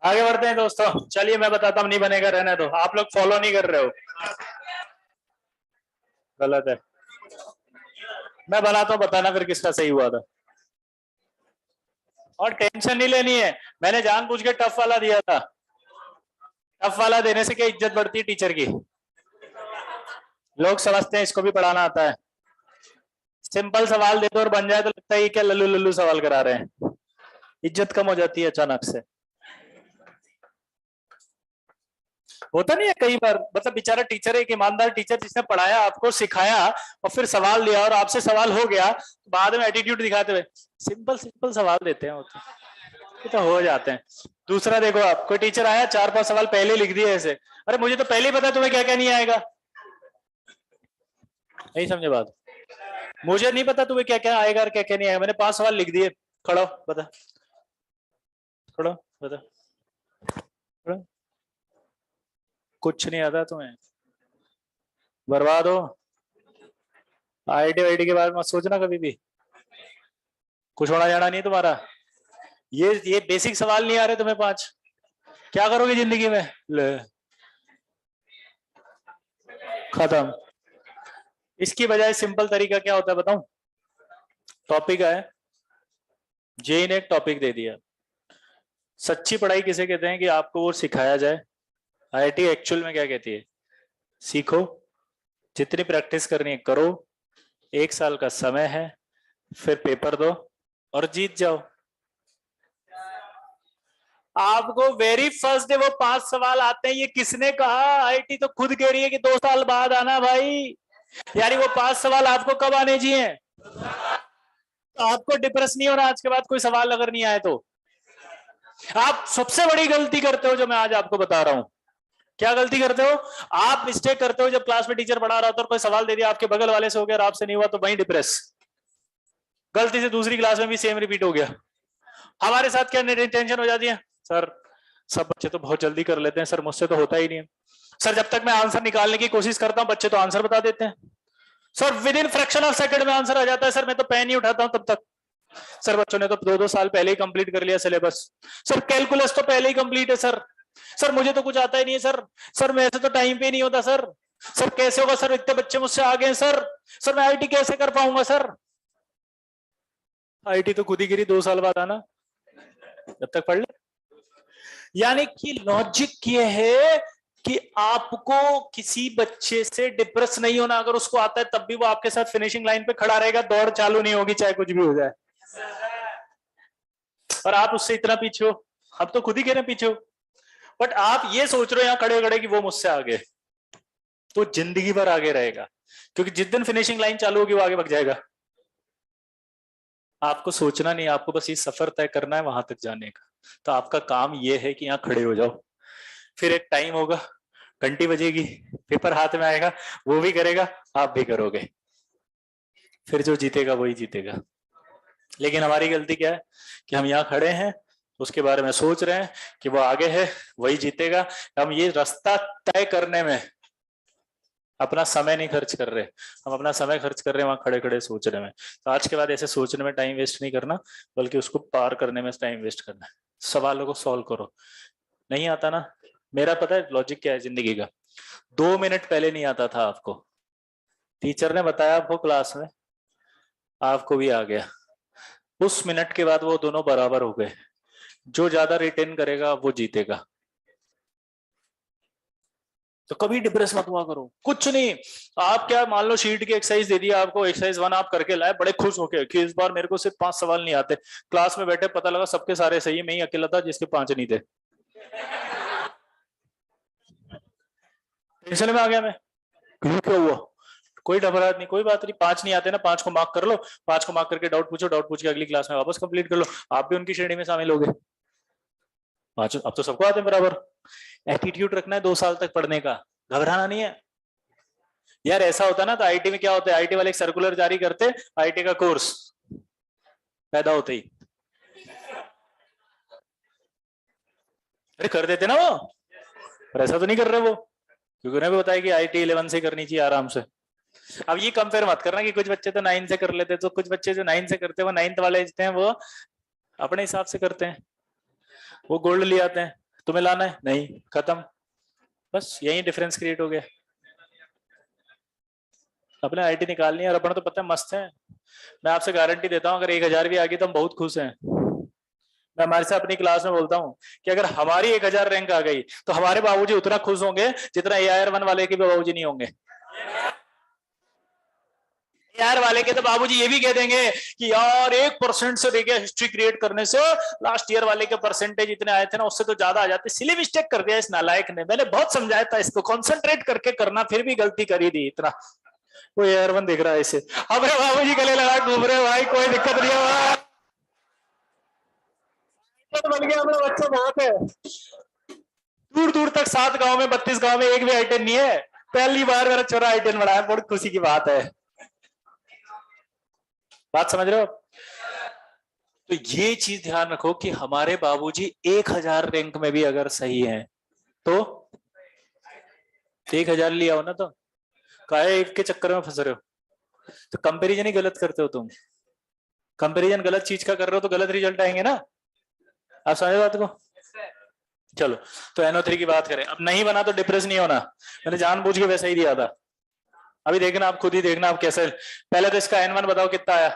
आगे बढ़ते हैं दोस्तों, चलिए मैं बताता हूँ, नहीं बनेगा रहने दो, आप लोग फॉलो नहीं कर रहे हो, गलत है। मैं बनाता हूँ, बताना फिर किसका सही हुआ था। और टेंशन नहीं लेनी है, मैंने जानबूझ के टफ वाला दिया था। टफ वाला देने से क्या इज्जत बढ़ती है टीचर की, लोग समझते हैं इसको भी पढ़ाना आता है। सिंपल सवाल दे दो और बन जाए तो लगता है ये क्या लल्लू लल्लू सवाल करा रहे हैं, इज्जत कम हो जाती है अचानक से। होता नहीं है कई बार, मतलब बेचारा टीचर, एक ईमानदार टीचर जिसने पढ़ाया, आपको सिखाया, और फिर सवाल लिया और आपसे सवाल हो गया, बाद में एटीट्यूड दिखाते हुए सिंपल सिंपल सवाल देते हैं, ये तो हो जाते हैं। दूसरा देखो, आप कोई टीचर आया, 4-5 सवाल पहले लिख दिए ऐसे, अरे मुझे तो पहले ही पता तुम्हें क्या क्या नहीं आएगा। नहीं समझे बात, मुझे नहीं पता तुम्हें क्या क्या आएगा और क्या क्या नहीं आएगा, मैंने 5 सवाल लिख दिए, खड़ो बता, खड़ो बता, खड़ो। कुछ नहीं आता तुम्हें, बर्बाद हो। आईटी वाईटी के बारे में मत सोचना कभी भी, कुछ होना जाना नहीं तुम्हारा। ये बेसिक सवाल नहीं आ रहे तुम्हें 5, क्या करोगे जिंदगी में? ले, खत्म। इसकी बजाय सिंपल तरीका क्या होता है बताऊं? टॉपिक है, जेई ने एक टॉपिक दे दिया, सच्ची पढ़ाई किसे कहते हैं कि आपको वो सिखाया जाए। आईआईटी एक्चुअल में क्या कहती है? सीखो, जितनी प्रैक्टिस करनी है करो, 1 साल का समय है, फिर पेपर दो और जीत जाओ। आपको वेरी फर्स्ट डे वो 5 सवाल आते हैं, ये किसने कहा? आईटी तो खुद कह रही है कि 2 साल बाद आना भाई। यानी वो 5 सवाल आपको कब आने चाहिए? तो आपको डिप्रेस नहीं होना आज के बाद कोई सवाल अगर नहीं आए तो। आप सबसे बड़ी गलती करते हो जो मैं आज आपको बता रहा हूं। क्या गलती करते हो? आप मिस्टेक करते हो, जब क्लास में टीचर पढ़ा रहा था और कोई सवाल दे दिया आपके बगल वाले से हो गया और आपसे नहीं हुआ, तो वहीं डिप्रेस। गलती से दूसरी क्लास में भी सेम रिपीट हो गया। हमारे साथ क्या टेंशन हो जाती है, सर सब बच्चे तो बहुत जल्दी कर लेते हैं सर, मुझसे तो होता ही नहीं है सर, जब तक मैं आंसर निकालने की कोशिश करता हूं बच्चे तो आंसर बता देते हैं sir, with in fraction of second में आंसर आ जाता है सर, मैं तो पेन ही उठाता हूं तब तक। सर बच्चों ने तो 2-2 साल पहले ही कंप्लीट कर लिया सिलेबस। सर कैलकुलस तो पहले ही कंप्लीट है सर। सर मुझे तो कुछ आता ही नहीं है सर। सर मेरे से तो टाइम पे नहीं होता सर। सर कैसे होगा सर, इतने बच्चे मुझसे आगे हैं सर। सर मैं आईटी कैसे कर पाऊंगा सर? आईटी तो खुद ही गिरी, 2 साल बाद आना, जब तक पढ़ ले। यानी कि लॉजिक ये है कि आपको किसी बच्चे से डिप्रेस नहीं होना, अगर उसको आता है तब भी वो आपके साथ फिनिशिंग लाइन पे खड़ा रहेगा, दौड़ चालू नहीं होगी चाहे कुछ भी हो जाए। और आप उससे इतना पीछे हो, अब तो खुद ही कह रहे पीछे हो, बट आप ये सोच रहे हो यहां खड़े खड़े कि वो मुझसे आगे, तो जिंदगी भर आगे रहेगा, क्योंकि जिस दिन फिनिशिंग लाइन चालू होगी वो आगे बढ़ जाएगा। आपको सोचना नहीं, आपको बस ये सफर तय करना है वहां तक जाने का। तो आपका काम ये है कि यहाँ खड़े हो जाओ, फिर एक टाइम होगा, घंटी बजेगी, पेपर हाथ में आएगा, वो भी करेगा, आप भी करोगे। फिर जो जीतेगा वही जीतेगा। लेकिन हमारी गलती क्या है कि हम यहाँ खड़े हैं, उसके बारे में सोच रहे हैं कि वो आगे है वही जीतेगा। हम ये रास्ता तय करने में अपना समय नहीं खर्च कर रहे, हम अपना समय खर्च कर रहे हैं वहां खड़े खड़े सोचने में। तो आज के बाद ऐसे सोचने में टाइम वेस्ट नहीं करना, बल्कि उसको पार करने में टाइम वेस्ट करना है। सवालों को सॉल्व करो। नहीं आता ना, मेरा पता है लॉजिक क्या है जिंदगी का। 2 मिनट पहले नहीं आता था आपको, टीचर ने बताया आपको क्लास में, आपको भी आ गया। उस मिनट के बाद वो दोनों बराबर हो गए। जो ज्यादा रिटेन करेगा वो जीतेगा। तो कभी डिप्रेस मत हुआ करो, कुछ नहीं। आप क्या मान लो शीट की एक्सरसाइज दे दी आपको, एक्सरसाइज 1 आप करके लाए बड़े खुश होके कि इस बार मेरे को सिर्फ 5 सवाल नहीं आते। क्लास में बैठे पता लगा सबके सारे सही, मैं ही अकेला था जिसके 5 नहीं थे। टेंशन में आ गया मैं, क्यों हुआ? कोई घबराहट नहीं, कोई बात नहीं, 5 नहीं आते ना, 5 को मार्क कर लो, 5 को मार्क करके डाउट पूछो, डाउट पूछ के अगली क्लास में वापस कंप्लीट कर लो, आप भी उनकी श्रेणी में शामिल हो गए। 5 अब तो सबको आते हैं बराबर। एटीट्यूड रखना है 2 साल तक पढ़ने का, घबराना नहीं है यार। ऐसा होता ना तो आईटी में क्या होता है, आईटी वाले एक सर्कुलर जारी करते, आईटी का कोर्स पैदा होते ही अरे कर देते ना वो, पर ऐसा तो नहीं कर रहे वो, क्योंकि उन्हें भी बताया कि आईटी 11 से करनी चाहिए आराम से। अब ये कंपेयर मत करना कि कुछ बच्चे तो 9 से कर लेते, तो कुछ बच्चे जो 9 से करते हैं वो 9th वाले जितने हैं वो अपने हिसाब से करते हैं, वो गोल्ड ले आते हैं। तुम्हें लाना है नहीं, खत्म, बस यही डिफरेंस क्रिएट हो गया। अपने आईटी निकालनी है और अपना तो पता है मस्त है। मैं आपसे गारंटी देता हूं अगर 1000 भी आ गई तो हम बहुत खुश हैं। मैं हमारे से अपनी क्लास में बोलता हूं कि अगर हमारी 1000 रैंक आ गई तो हमारे बाबूजी उतना खुश होंगे जितना AIR 1 वाले के भी बाबूजी नहीं होंगे। AIR वाले के तो बाबूजी ये भी कह देंगे कि यार 1% से देखिए हिस्ट्री क्रिएट करने से लास्ट ईयर वाले के परसेंटेज इतने आए थे ना, उससे तो ज्यादा आ जाते, सिली मिस्टेक कर दिया इस नालायक ने, मैंने बहुत समझाया था इसको कंसंट्रेट करके करना, फिर भी गलती करी दी इतना। वो AIR 1 देख रहा है इसे, अब बाबूजी गले लगा घूम रहे भाई, कोई दिक्कत नहीं है, बन गया अपना बच्चा बहुत है। दूर दूर तक 7 गांव में 32 गांव में एक भी I10 नहीं है, पहली बार मेरा छोरा I10 बना है, बहुत खुशी की बात है। बात समझ रहे हो? तो ये चीज ध्यान रखो कि हमारे बाबूजी 1000 रैंक में भी अगर सही है तो 1000 लिया हो ना, तो काहे एक के चक्कर में फंस रहे हो? तो कंपैरिजन ही गलत करते हो तुम। कंपैरिजन गलत चीज का कर रहे हो तो गलत रिजल्ट आएंगे ना। आप समझ बात को? चलो तो NO3 की बात करें। अब नहीं बना तो डिप्रेस नहीं होना, मैंने जानबूझ के वैसा ही दिया था। अभी देखना, आप खुद ही देखना आप कैसे। पहले तो इसका N1 बताओ कितना आया।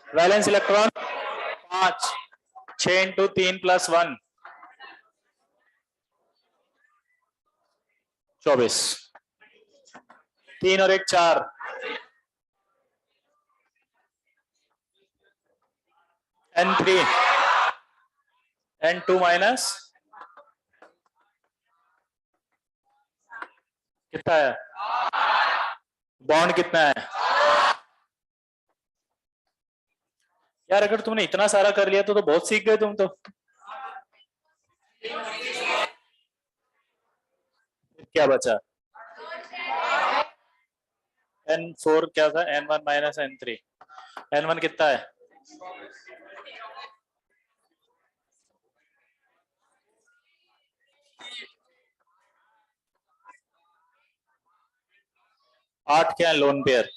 वैलेंस इलेक्ट्रॉन 5, 6 × 3 + 1 24, 3 और 1 4, N3 N2 माइनस कितना है, बॉन्ड कितना है यार। अगर तुमने इतना सारा कर लिया तो बहुत सीख गए तुम तो। क्या बचा? N4 क्या था, N1 माइनस N3। N1 कितना है? आठ क्या है लोन पेयर।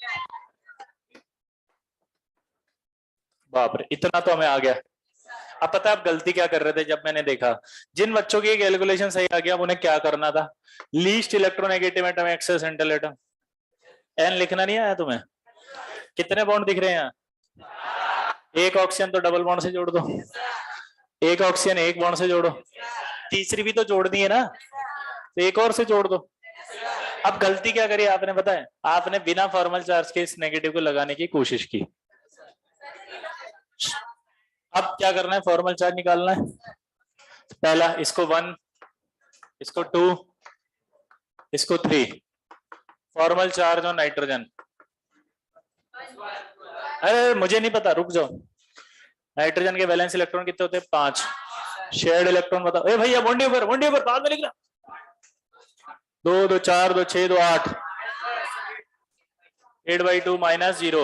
बाप रे, इतना तो हमें आ गया। अब पता है आप गलती क्या कर रहे थे? जब मैंने देखा जिन बच्चों की कैलकुलेशन सही आ गया, उन्हें क्या करना था, least electronegative atom acts as central atom, N लिखना नहीं आया तुम्हें? कितने बॉन्ड दिख रहे हैं यहाँ? एक ऑक्सीजन तो डबल बॉन्ड से जोड़ दो, एक ऑक्सीजन एक बॉन्ड से जोड़ो, तीसरी भी तो जोड़नी है ना, तो एक और से जोड़ दो। अब गलती क्या करी आपने पता है? आपने बिना फॉर्मल चार्ज के इस नेगेटिव को लगाने की कोशिश की। अब क्या करना है, फॉर्मल चार्ज निकालना है। पहला इसको 1, इसको 2, इसको 3, फॉर्मल चार्ज और नाइट्रोजन। अरे मुझे नहीं पता, रुक जाओ। नाइट्रोजन के वैलेंस इलेक्ट्रॉन कितने होते हैं? 5। शेयर्ड इलेक्ट्रॉन बताओ। ए भैया बॉन्डी ऊपर बाद में लिखना। 2 2 4 2 6 2 8, 8/2 - 0,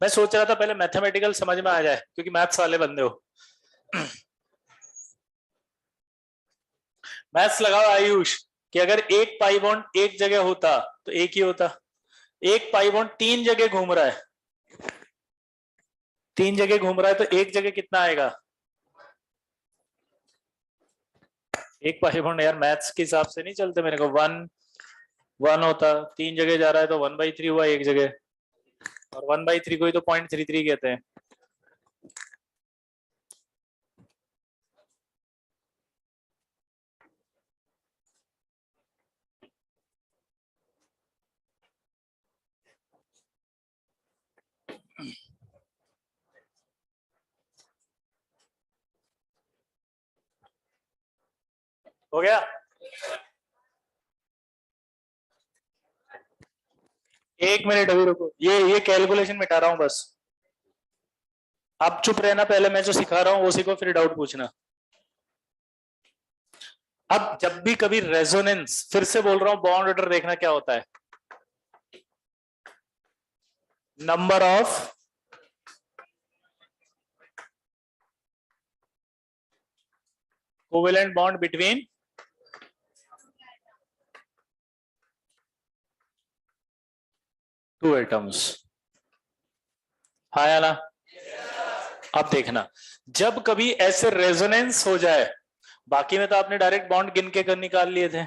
मैं सोच रहा था पहले मैथमेटिकल समझ में आ जाए क्योंकि मैथ्स वाले बंदे हो। मैथ्स लगाओ आयुष कि अगर एक पाई बॉन्ड एक जगह होता तो एक ही होता, एक पाई बॉन्ड तीन जगह घूम रहा है, तीन जगह घूम रहा है तो एक जगह कितना आएगा? एक पाई बॉन्ड यार मैथ्स के हिसाब से नहीं चलते मेरे को, वन वन होता, तीन जगह जा रहा है तो 1/3 हुआ एक जगह, और 1/3 को ही तो 0.33 कहते हैं। हो गया? एक मिनट अभी रुको, ये कैलकुलेशन मिटा रहा हूं बस। आप चुप रहना, पहले मैं जो सिखा रहा हूं वो सीखो, फिर डाउट पूछना। अब जब भी कभी रेजोनेंस, फिर से बोल रहा हूं, बॉन्ड ऑर्डर देखना क्या होता है, number of covalent bond between two atoms. हाँ या ना? अब देखना, जब कभी ऐसे रेजोनेंस हो जाए, बाकी में तो आपने डायरेक्ट बॉन्ड गिन के कर निकाल लिए थे,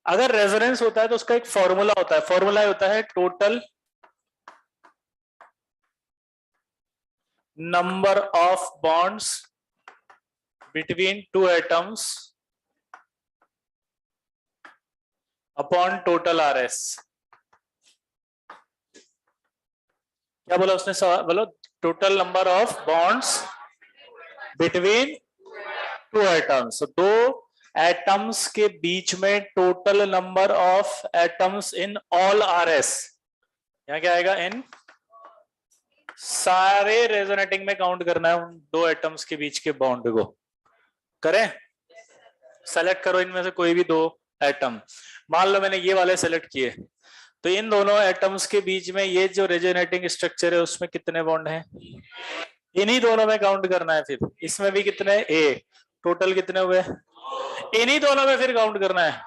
अगर रेजोनेंस होता है तो उसका एक फॉर्मूला होता है, फॉर्मूला होता है total number of bonds between two atoms upon total RS. क्या बोला उसने सवाल, बोलो total number of bonds between two atoms, दो एटम्स के बीच में total number of atoms in all RS. यहाँ क्या आएगा? इन सारे रेजोनेटिंग में काउंट करना है उन दो एटम्स के बीच के बॉन्ड को। करें? सेलेक्ट करो इनमें से कोई भी दो एटम, मान लो मैंने ये वाले सेलेक्ट किए, तो इन दोनों एटम्स के बीच में ये जो रेजोनेटिंग स्ट्रक्चर है उसमें कितने बॉन्ड हैं? इन्हीं दोनों में काउंट करना है, फिर इसमें भी कितने, ए, टोटल कितने हुए? इन्हीं दोनों में फिर काउंट करना है,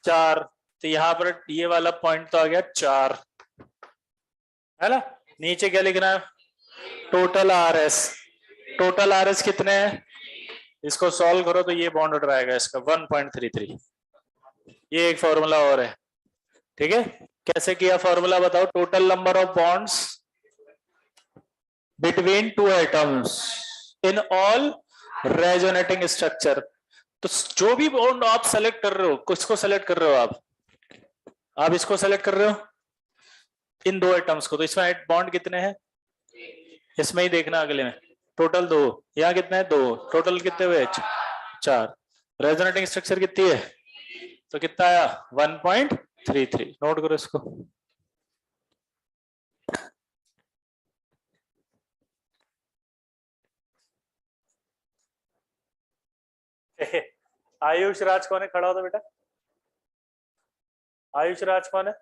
चार। तो यहाँ पर ये वाला पॉइंट तो आ गया चार, है ना? नीचे क्या लिखना है? Total RS. टोटल आरएस कितने हैं? इसको सॉल्व करो तो ये बॉन्ड ऑर्डर आएगा इसका 1.33। ये एक फॉर्मूला और है, ठीक है? कैसे किया फॉर्मूला बताओ? Total number of bonds between two atoms in all resonating structure. तो जो भी बॉन्ड आप सेलेक्ट कर रहे हो, किसको सेलेक्ट कर रहे हो आप इसको सेलेक्ट कर रहे हो, इन दो एटम्स को, तो इसमें बॉन्ड कितने हैं? इसमें ही देखना अगले में, टोटल दो, यहाँ कितने हैं? दो, टोटल कितने हुए? चार। रेजोनेटिंग स्ट्रक्चर कितनी है? तो कितना आया? 1.33। नोट करो इसको। आयुष राज कौन है? खड़ा होता बेटा। आयुष राज कौन है?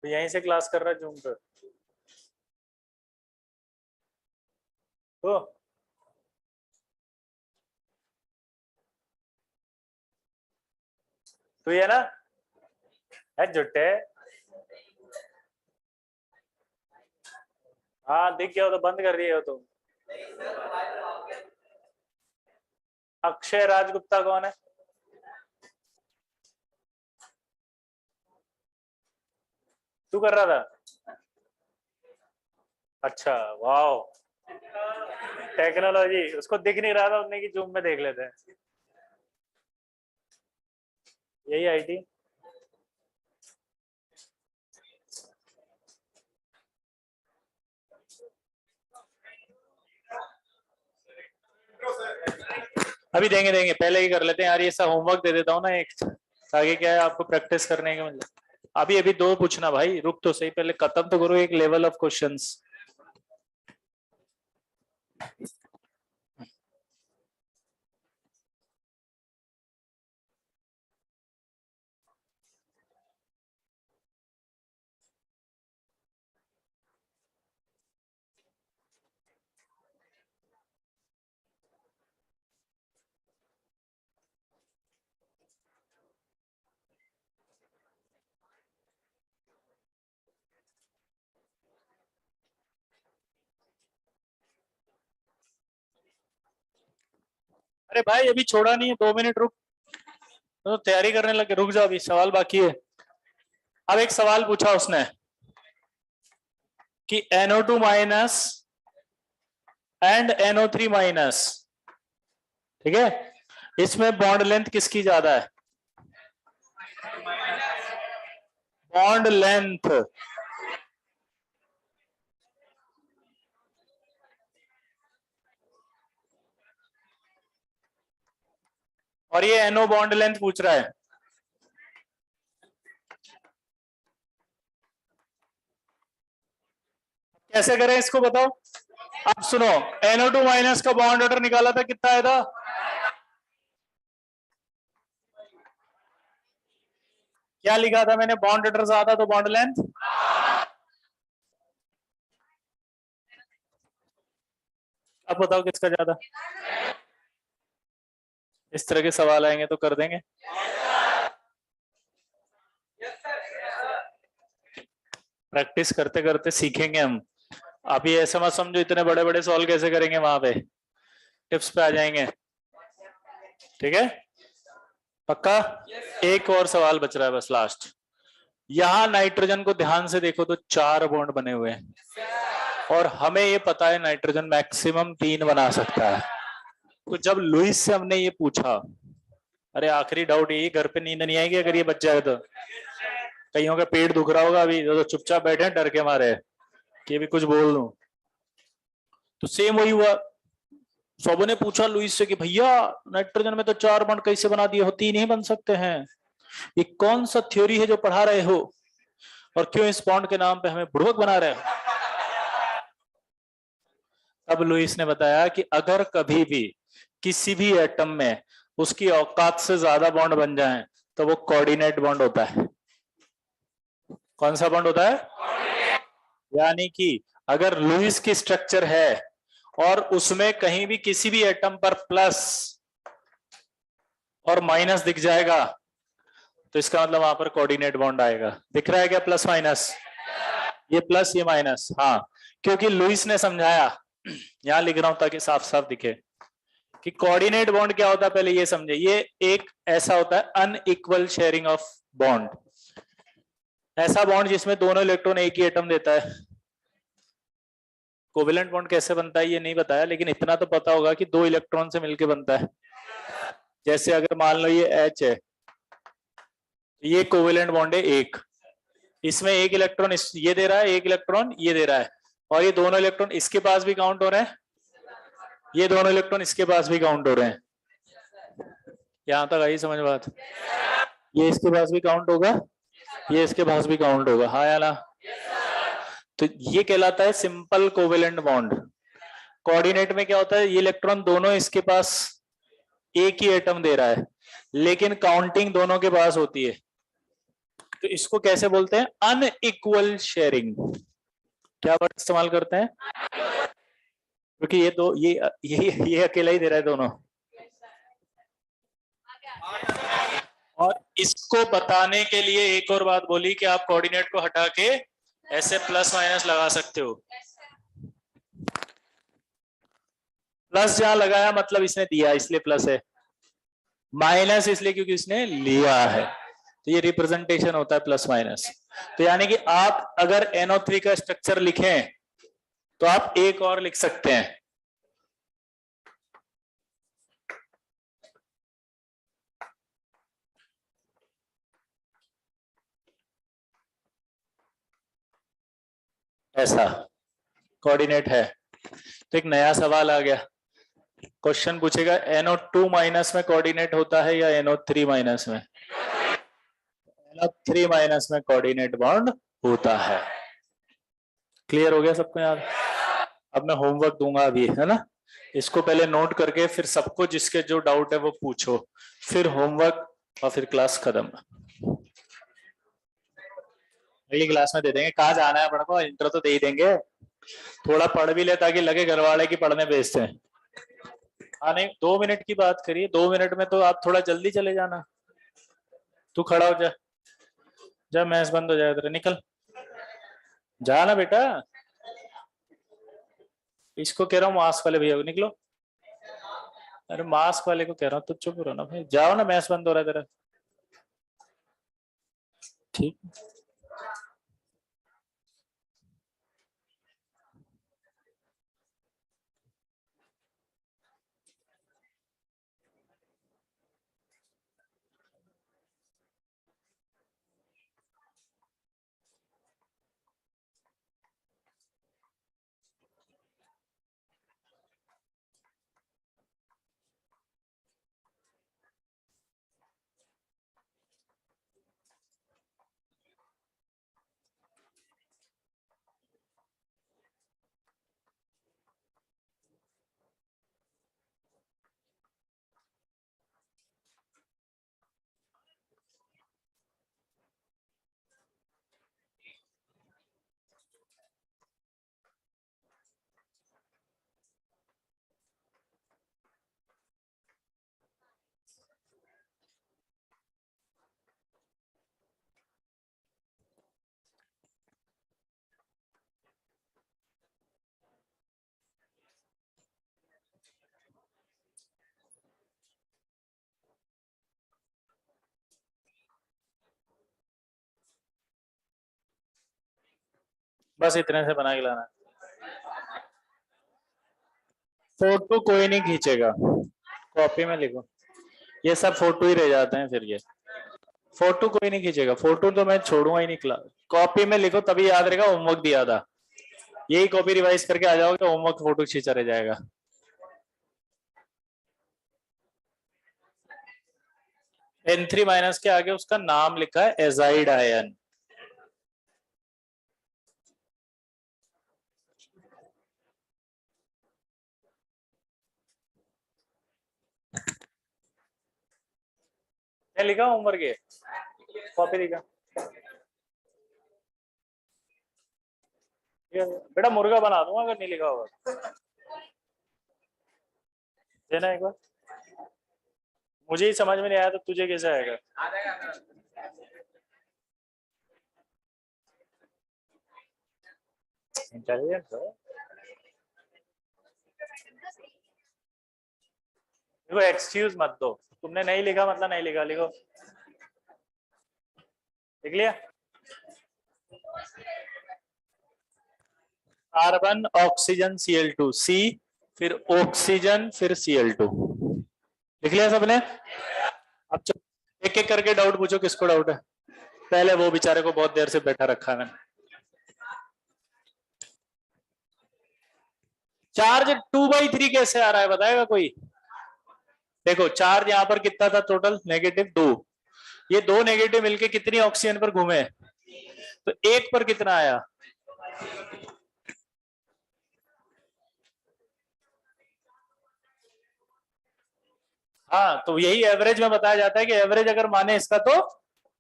तो यहीं से क्लास कर रहा है जूम पर तो। तो ये ना है जुट्टे। हाँ दिख गया हो तो बंद कर रही हो तुम। अक्षय राजगुप्ता कौन है? तू कर रहा था? अच्छा, वाओ, टेक्नोलॉजी। उसको दिख नहीं रहा था उन्हें कि जूम में देख लेते हैं। यही आईटी। अभी देंगे देंगे, पहले ही कर लेते हैं यार, ये सब होमवर्क दे देता हूँ ना एक, ताकि क्या है आपको प्रैक्टिस करने के मतलब। अभी अभी दो पूछना भाई, रुक तो सही, पहले खत्म तो करो एक लेवल ऑफ क्वेश्चंस। अरे भाई अभी छोड़ा नहीं है, 2 मिनट रुक, तो तैयारी करने लगे, रुक जाओ, अभी सवाल बाकी है। अब एक सवाल पूछा उसने कि NO2 minus and NO3 minus, ठीक है, इसमें बॉन्ड लेंथ किसकी ज्यादा है? बॉन्ड लेंथ और ये NO बॉन्ड लेंथ पूछ रहा है। कैसे करें इसको बताओ। अब सुनो, NO2 माइनस का बॉन्ड ऑर्डर निकाला था, कितना आया था? क्या लिखा था मैंने? बॉन्ड ऑर्डर ज्यादा तो बॉन्ड लेंथ। अब बताओ किसका ज्यादा? इस तरह के सवाल आएंगे तो कर देंगे। प्रैक्टिस करते करते सीखेंगे हम। अभी ऐसा मत समझो इतने बड़े बड़े सवाल कैसे करेंगे, वहां पे टिप्स पे आ जाएंगे, ठीक है? पक्का? एक और सवाल बच रहा है बस, लास्ट। यहां नाइट्रोजन को ध्यान से देखो तो 4 बॉन्ड बने हुए हैं और हमें ये पता है नाइट्रोजन मैक्सिमम 3 बना सकता है। तो जब लुइस से हमने ये पूछा, अरे आखिरी डाउट यही, घर पे नींद नहीं आएगी अगर ये बच जाए तो? कईयों का पेट दुख रहा होगा अभी, तो चुपचाप बैठे हैं डर के मारे कि भी कुछ बोल दूं। तो सेम वही हुआ, सबों ने पूछा लुइस से कि भैया नाइट्रोजन में तो 4 बॉन्ड कैसे बना दिए हो, 3 ही बन सकते हैं, ये कौन सा थ्योरी है जो पढ़ा रहे हो, और क्यों इस बॉन्ड के नाम पे हमें बुड़बक बना रहे हो? तब लुइस ने बताया कि अगर कभी भी किसी भी एटम में उसकी औकात से ज्यादा बॉन्ड बन जाएं तो वो कोऑर्डिनेट बॉन्ड होता है। कौन सा बॉन्ड होता है? यानी कि अगर लुइस की स्ट्रक्चर है और उसमें कहीं भी किसी भी एटम पर प्लस और माइनस दिख जाएगा तो इसका मतलब वहां पर कोऑर्डिनेट बॉन्ड आएगा। दिख रहा है क्या प्लस माइनस? ये प्लस ये माइनस, हाँ, क्योंकि लुइस ने समझाया, यहां लिख रहा हूं ताकि साफ साफ दिखे कि कोऑर्डिनेट बॉन्ड क्या होता है। पहले ये समझे, ये एक ऐसा होता है अनइक्वल शेयरिंग ऑफ बॉन्ड, ऐसा बॉन्ड जिसमें दोनों इलेक्ट्रॉन एक ही एटम देता है। कोवेलेंट बॉन्ड कैसे बनता है ये नहीं बताया, लेकिन इतना तो पता होगा कि 2 इलेक्ट्रॉन से मिलकर बनता है। जैसे अगर मान लो ये H है, ये कोवेलेंट बॉन्ड है एक, इसमें एक इलेक्ट्रॉन ये दे रहा है, एक इलेक्ट्रॉन ये दे रहा है, और ये दोनों इलेक्ट्रॉन इसके पास भी काउंट हो रहे हैं, ये दोनों इलेक्ट्रॉन इसके पास भी काउंट हो रहे हैं। यहां तक आई समझ बात? ये इसके पास भी काउंट होगा, ये इसके पास भी काउंट होगा, हाँ या ना? तो ये कहलाता है सिंपल कोवेलेंट बॉन्ड। कोऑर्डिनेट में क्या होता है, ये इलेक्ट्रॉन दोनों इसके पास एक ही एटम दे रहा है लेकिन काउंटिंग दोनों के पास होती है, तो इसको कैसे बोलते हैं? Unequal sharing. क्या वर्ड इस्तेमाल करते हैं? क्योंकि ये दो ये अकेला ही दे रहा है दोनों। और इसको बताने के लिए एक और बात बोली कि आप कोऑर्डिनेट को हटा के ऐसे प्लस माइनस लगा सकते हो। प्लस जहां लगाया मतलब इसने दिया इसलिए प्लस है, माइनस इसलिए क्योंकि इसने लिया है, तो ये रिप्रेजेंटेशन होता है प्लस माइनस। तो यानी कि आप अगर NO3 का स्ट्रक्चर लिखें तो आप एक और लिख सकते हैं, ऐसा कोऑर्डिनेट है। तो एक नया सवाल आ गया, क्वेश्चन पूछेगा NO2 माइनस में कोऑर्डिनेट होता है या NO3 माइनस में? NO3 माइनस में कोऑर्डिनेट बॉन्ड होता है। क्लियर हो गया सबको यार? अब मैं होमवर्क दूंगा अभी, है ना, इसको पहले नोट करके फिर सबको जिसके जो डाउट है वो पूछो, फिर होमवर्क और फिर क्लास खत्म। अगली क्लास में दे देंगे, कहाँ जाना है अपने को, इंटर तो दे ही देंगे, थोड़ा पढ़ भी ले ताकि लगे घर वाले की पढ़ने भेजते हैं। हाँ नहीं, 2 मिनट की बात करिए, 2 मिनट में तो आप थोड़ा जल्दी चले जाना। तू खड़ा हो जा, जब मैच बंद हो जाए तेरे, निकल जाना बेटा। इसको कह रहा हूँ मास्क वाले भैया को, निकलो। अरे मास्क वाले को कह रहा हूँ, तो चुप रहो ना भाई, जाओ ना, मैच बंद हो रहा है तेरा। ठीक। बस इतने से बना के लाना। फोटो कोई नहीं खींचेगा, कॉपी में लिखो। ये सब फोटो ही रह जाते हैं फिर। ये फोटो कोई नहीं खींचेगा, फोटो तो मैं छोड़ूंगा ही नहीं क्लास। कॉपी में लिखो तभी याद रहेगा, होमवर्क दिया था, यही कॉपी रिवाइज करके आ जाओगे, होमवर्क फोटो खींचा रह जाएगा। N3 माइनस के आगे उसका नाम लिखा है एजाइड आयन। क्या लिखा होमवर्क के, कॉपी लिखा। बेटा मुर्गा बना दूंगा अगर नहीं लिखा होगा। देना एक बार, मुझे ही समझ में नहीं आया तो तुझे कैसे आएगा। इंटेलिजेंट हो। देखो एक्सक्यूज मत दो, तुमने नहीं लिखा मतलब नहीं लिखा, लिखो। लिख लिया। कार्बन ऑक्सीजन Cl2 C, फिर ऑक्सीजन, फिर Cl2। लिख लिया सबने। अब एक एक करके डाउट पूछो, किसको डाउट है। पहले वो बेचारे को बहुत देर से बैठा रखा है मैंने। चार्ज 2/3 कैसे आ रहा है बताएगा कोई। देखो चार्ज यहां पर कितना था टोटल, -2। ये दो नेगेटिव मिलके कितनी ऑक्सीजन पर घूमे, तो एक पर कितना आया। हाँ तो यही एवरेज में बताया जाता है कि एवरेज अगर माने इसका तो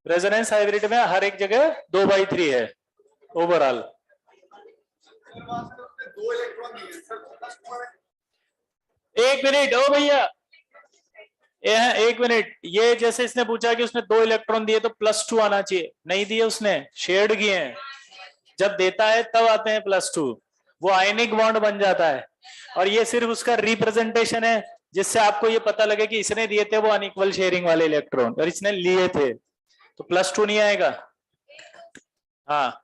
रेजोनेंस हाइब्रिड में हर एक जगह 2/3 है ओवरऑल। एक मिनट ओ भैया, एक मिनट, ये जैसे इसने पूछा कि उसने 2 इलेक्ट्रॉन दिए तो +2 आना चाहिए, नहीं दिए उसने, शेड किए हैं। जब देता है तब आते हैं +2, वो आयनिक बॉन्ड बन जाता है। और ये सिर्फ उसका रिप्रेजेंटेशन है, जिससे आपको ये पता लगे कि इसने दिए थे वो अनइक्वल शेयरिंग वाले इलेक्ट्रॉन और इसने लिए थे, तो +2 नहीं आएगा। हाँ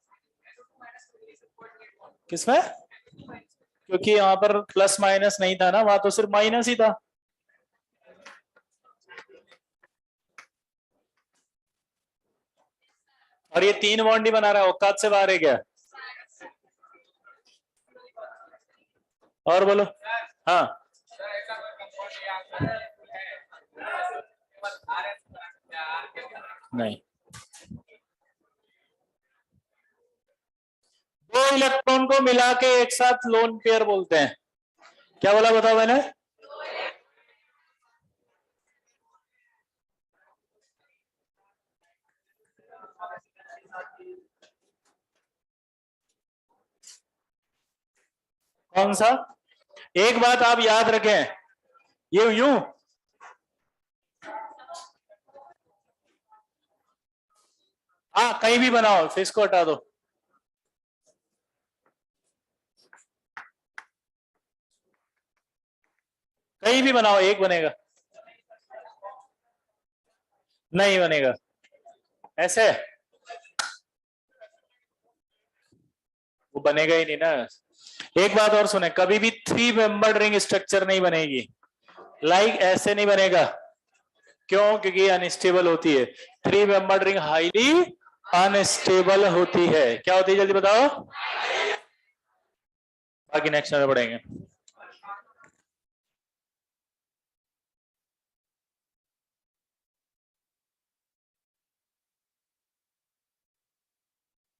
किसमें, क्योंकि यहाँ पर प्लस माइनस नहीं था ना, वहां तो सिर्फ माइनस ही था। और ये 3 बॉन्ड ही बना रहा है, औकात से बाहर है क्या। और बोलो। हाँ नहीं, 2 इलेक्ट्रॉन को मिला के एक साथ लोन पेयर बोलते हैं। क्या बोला बताओ मैंने। कौन सा। एक बात आप याद रखें, ये यूं, हाँ कहीं भी बनाओ, फिर इसको हटा दो। कहीं भी बनाओ एक बनेगा, नहीं बनेगा। ऐसे वो बनेगा ही नहीं ना। एक बात और सुने, कभी भी 3 मेंबर्ड रिंग स्ट्रक्चर नहीं बनेगी, लाइक ऐसे नहीं बनेगा। क्यों? क्योंकि अनस्टेबल होती है। 3 मेंबर्ड रिंग हाईली अनस्टेबल होती है। क्या होती है जल्दी बताओ, बाकी नेक्स्ट में पढ़ेंगे।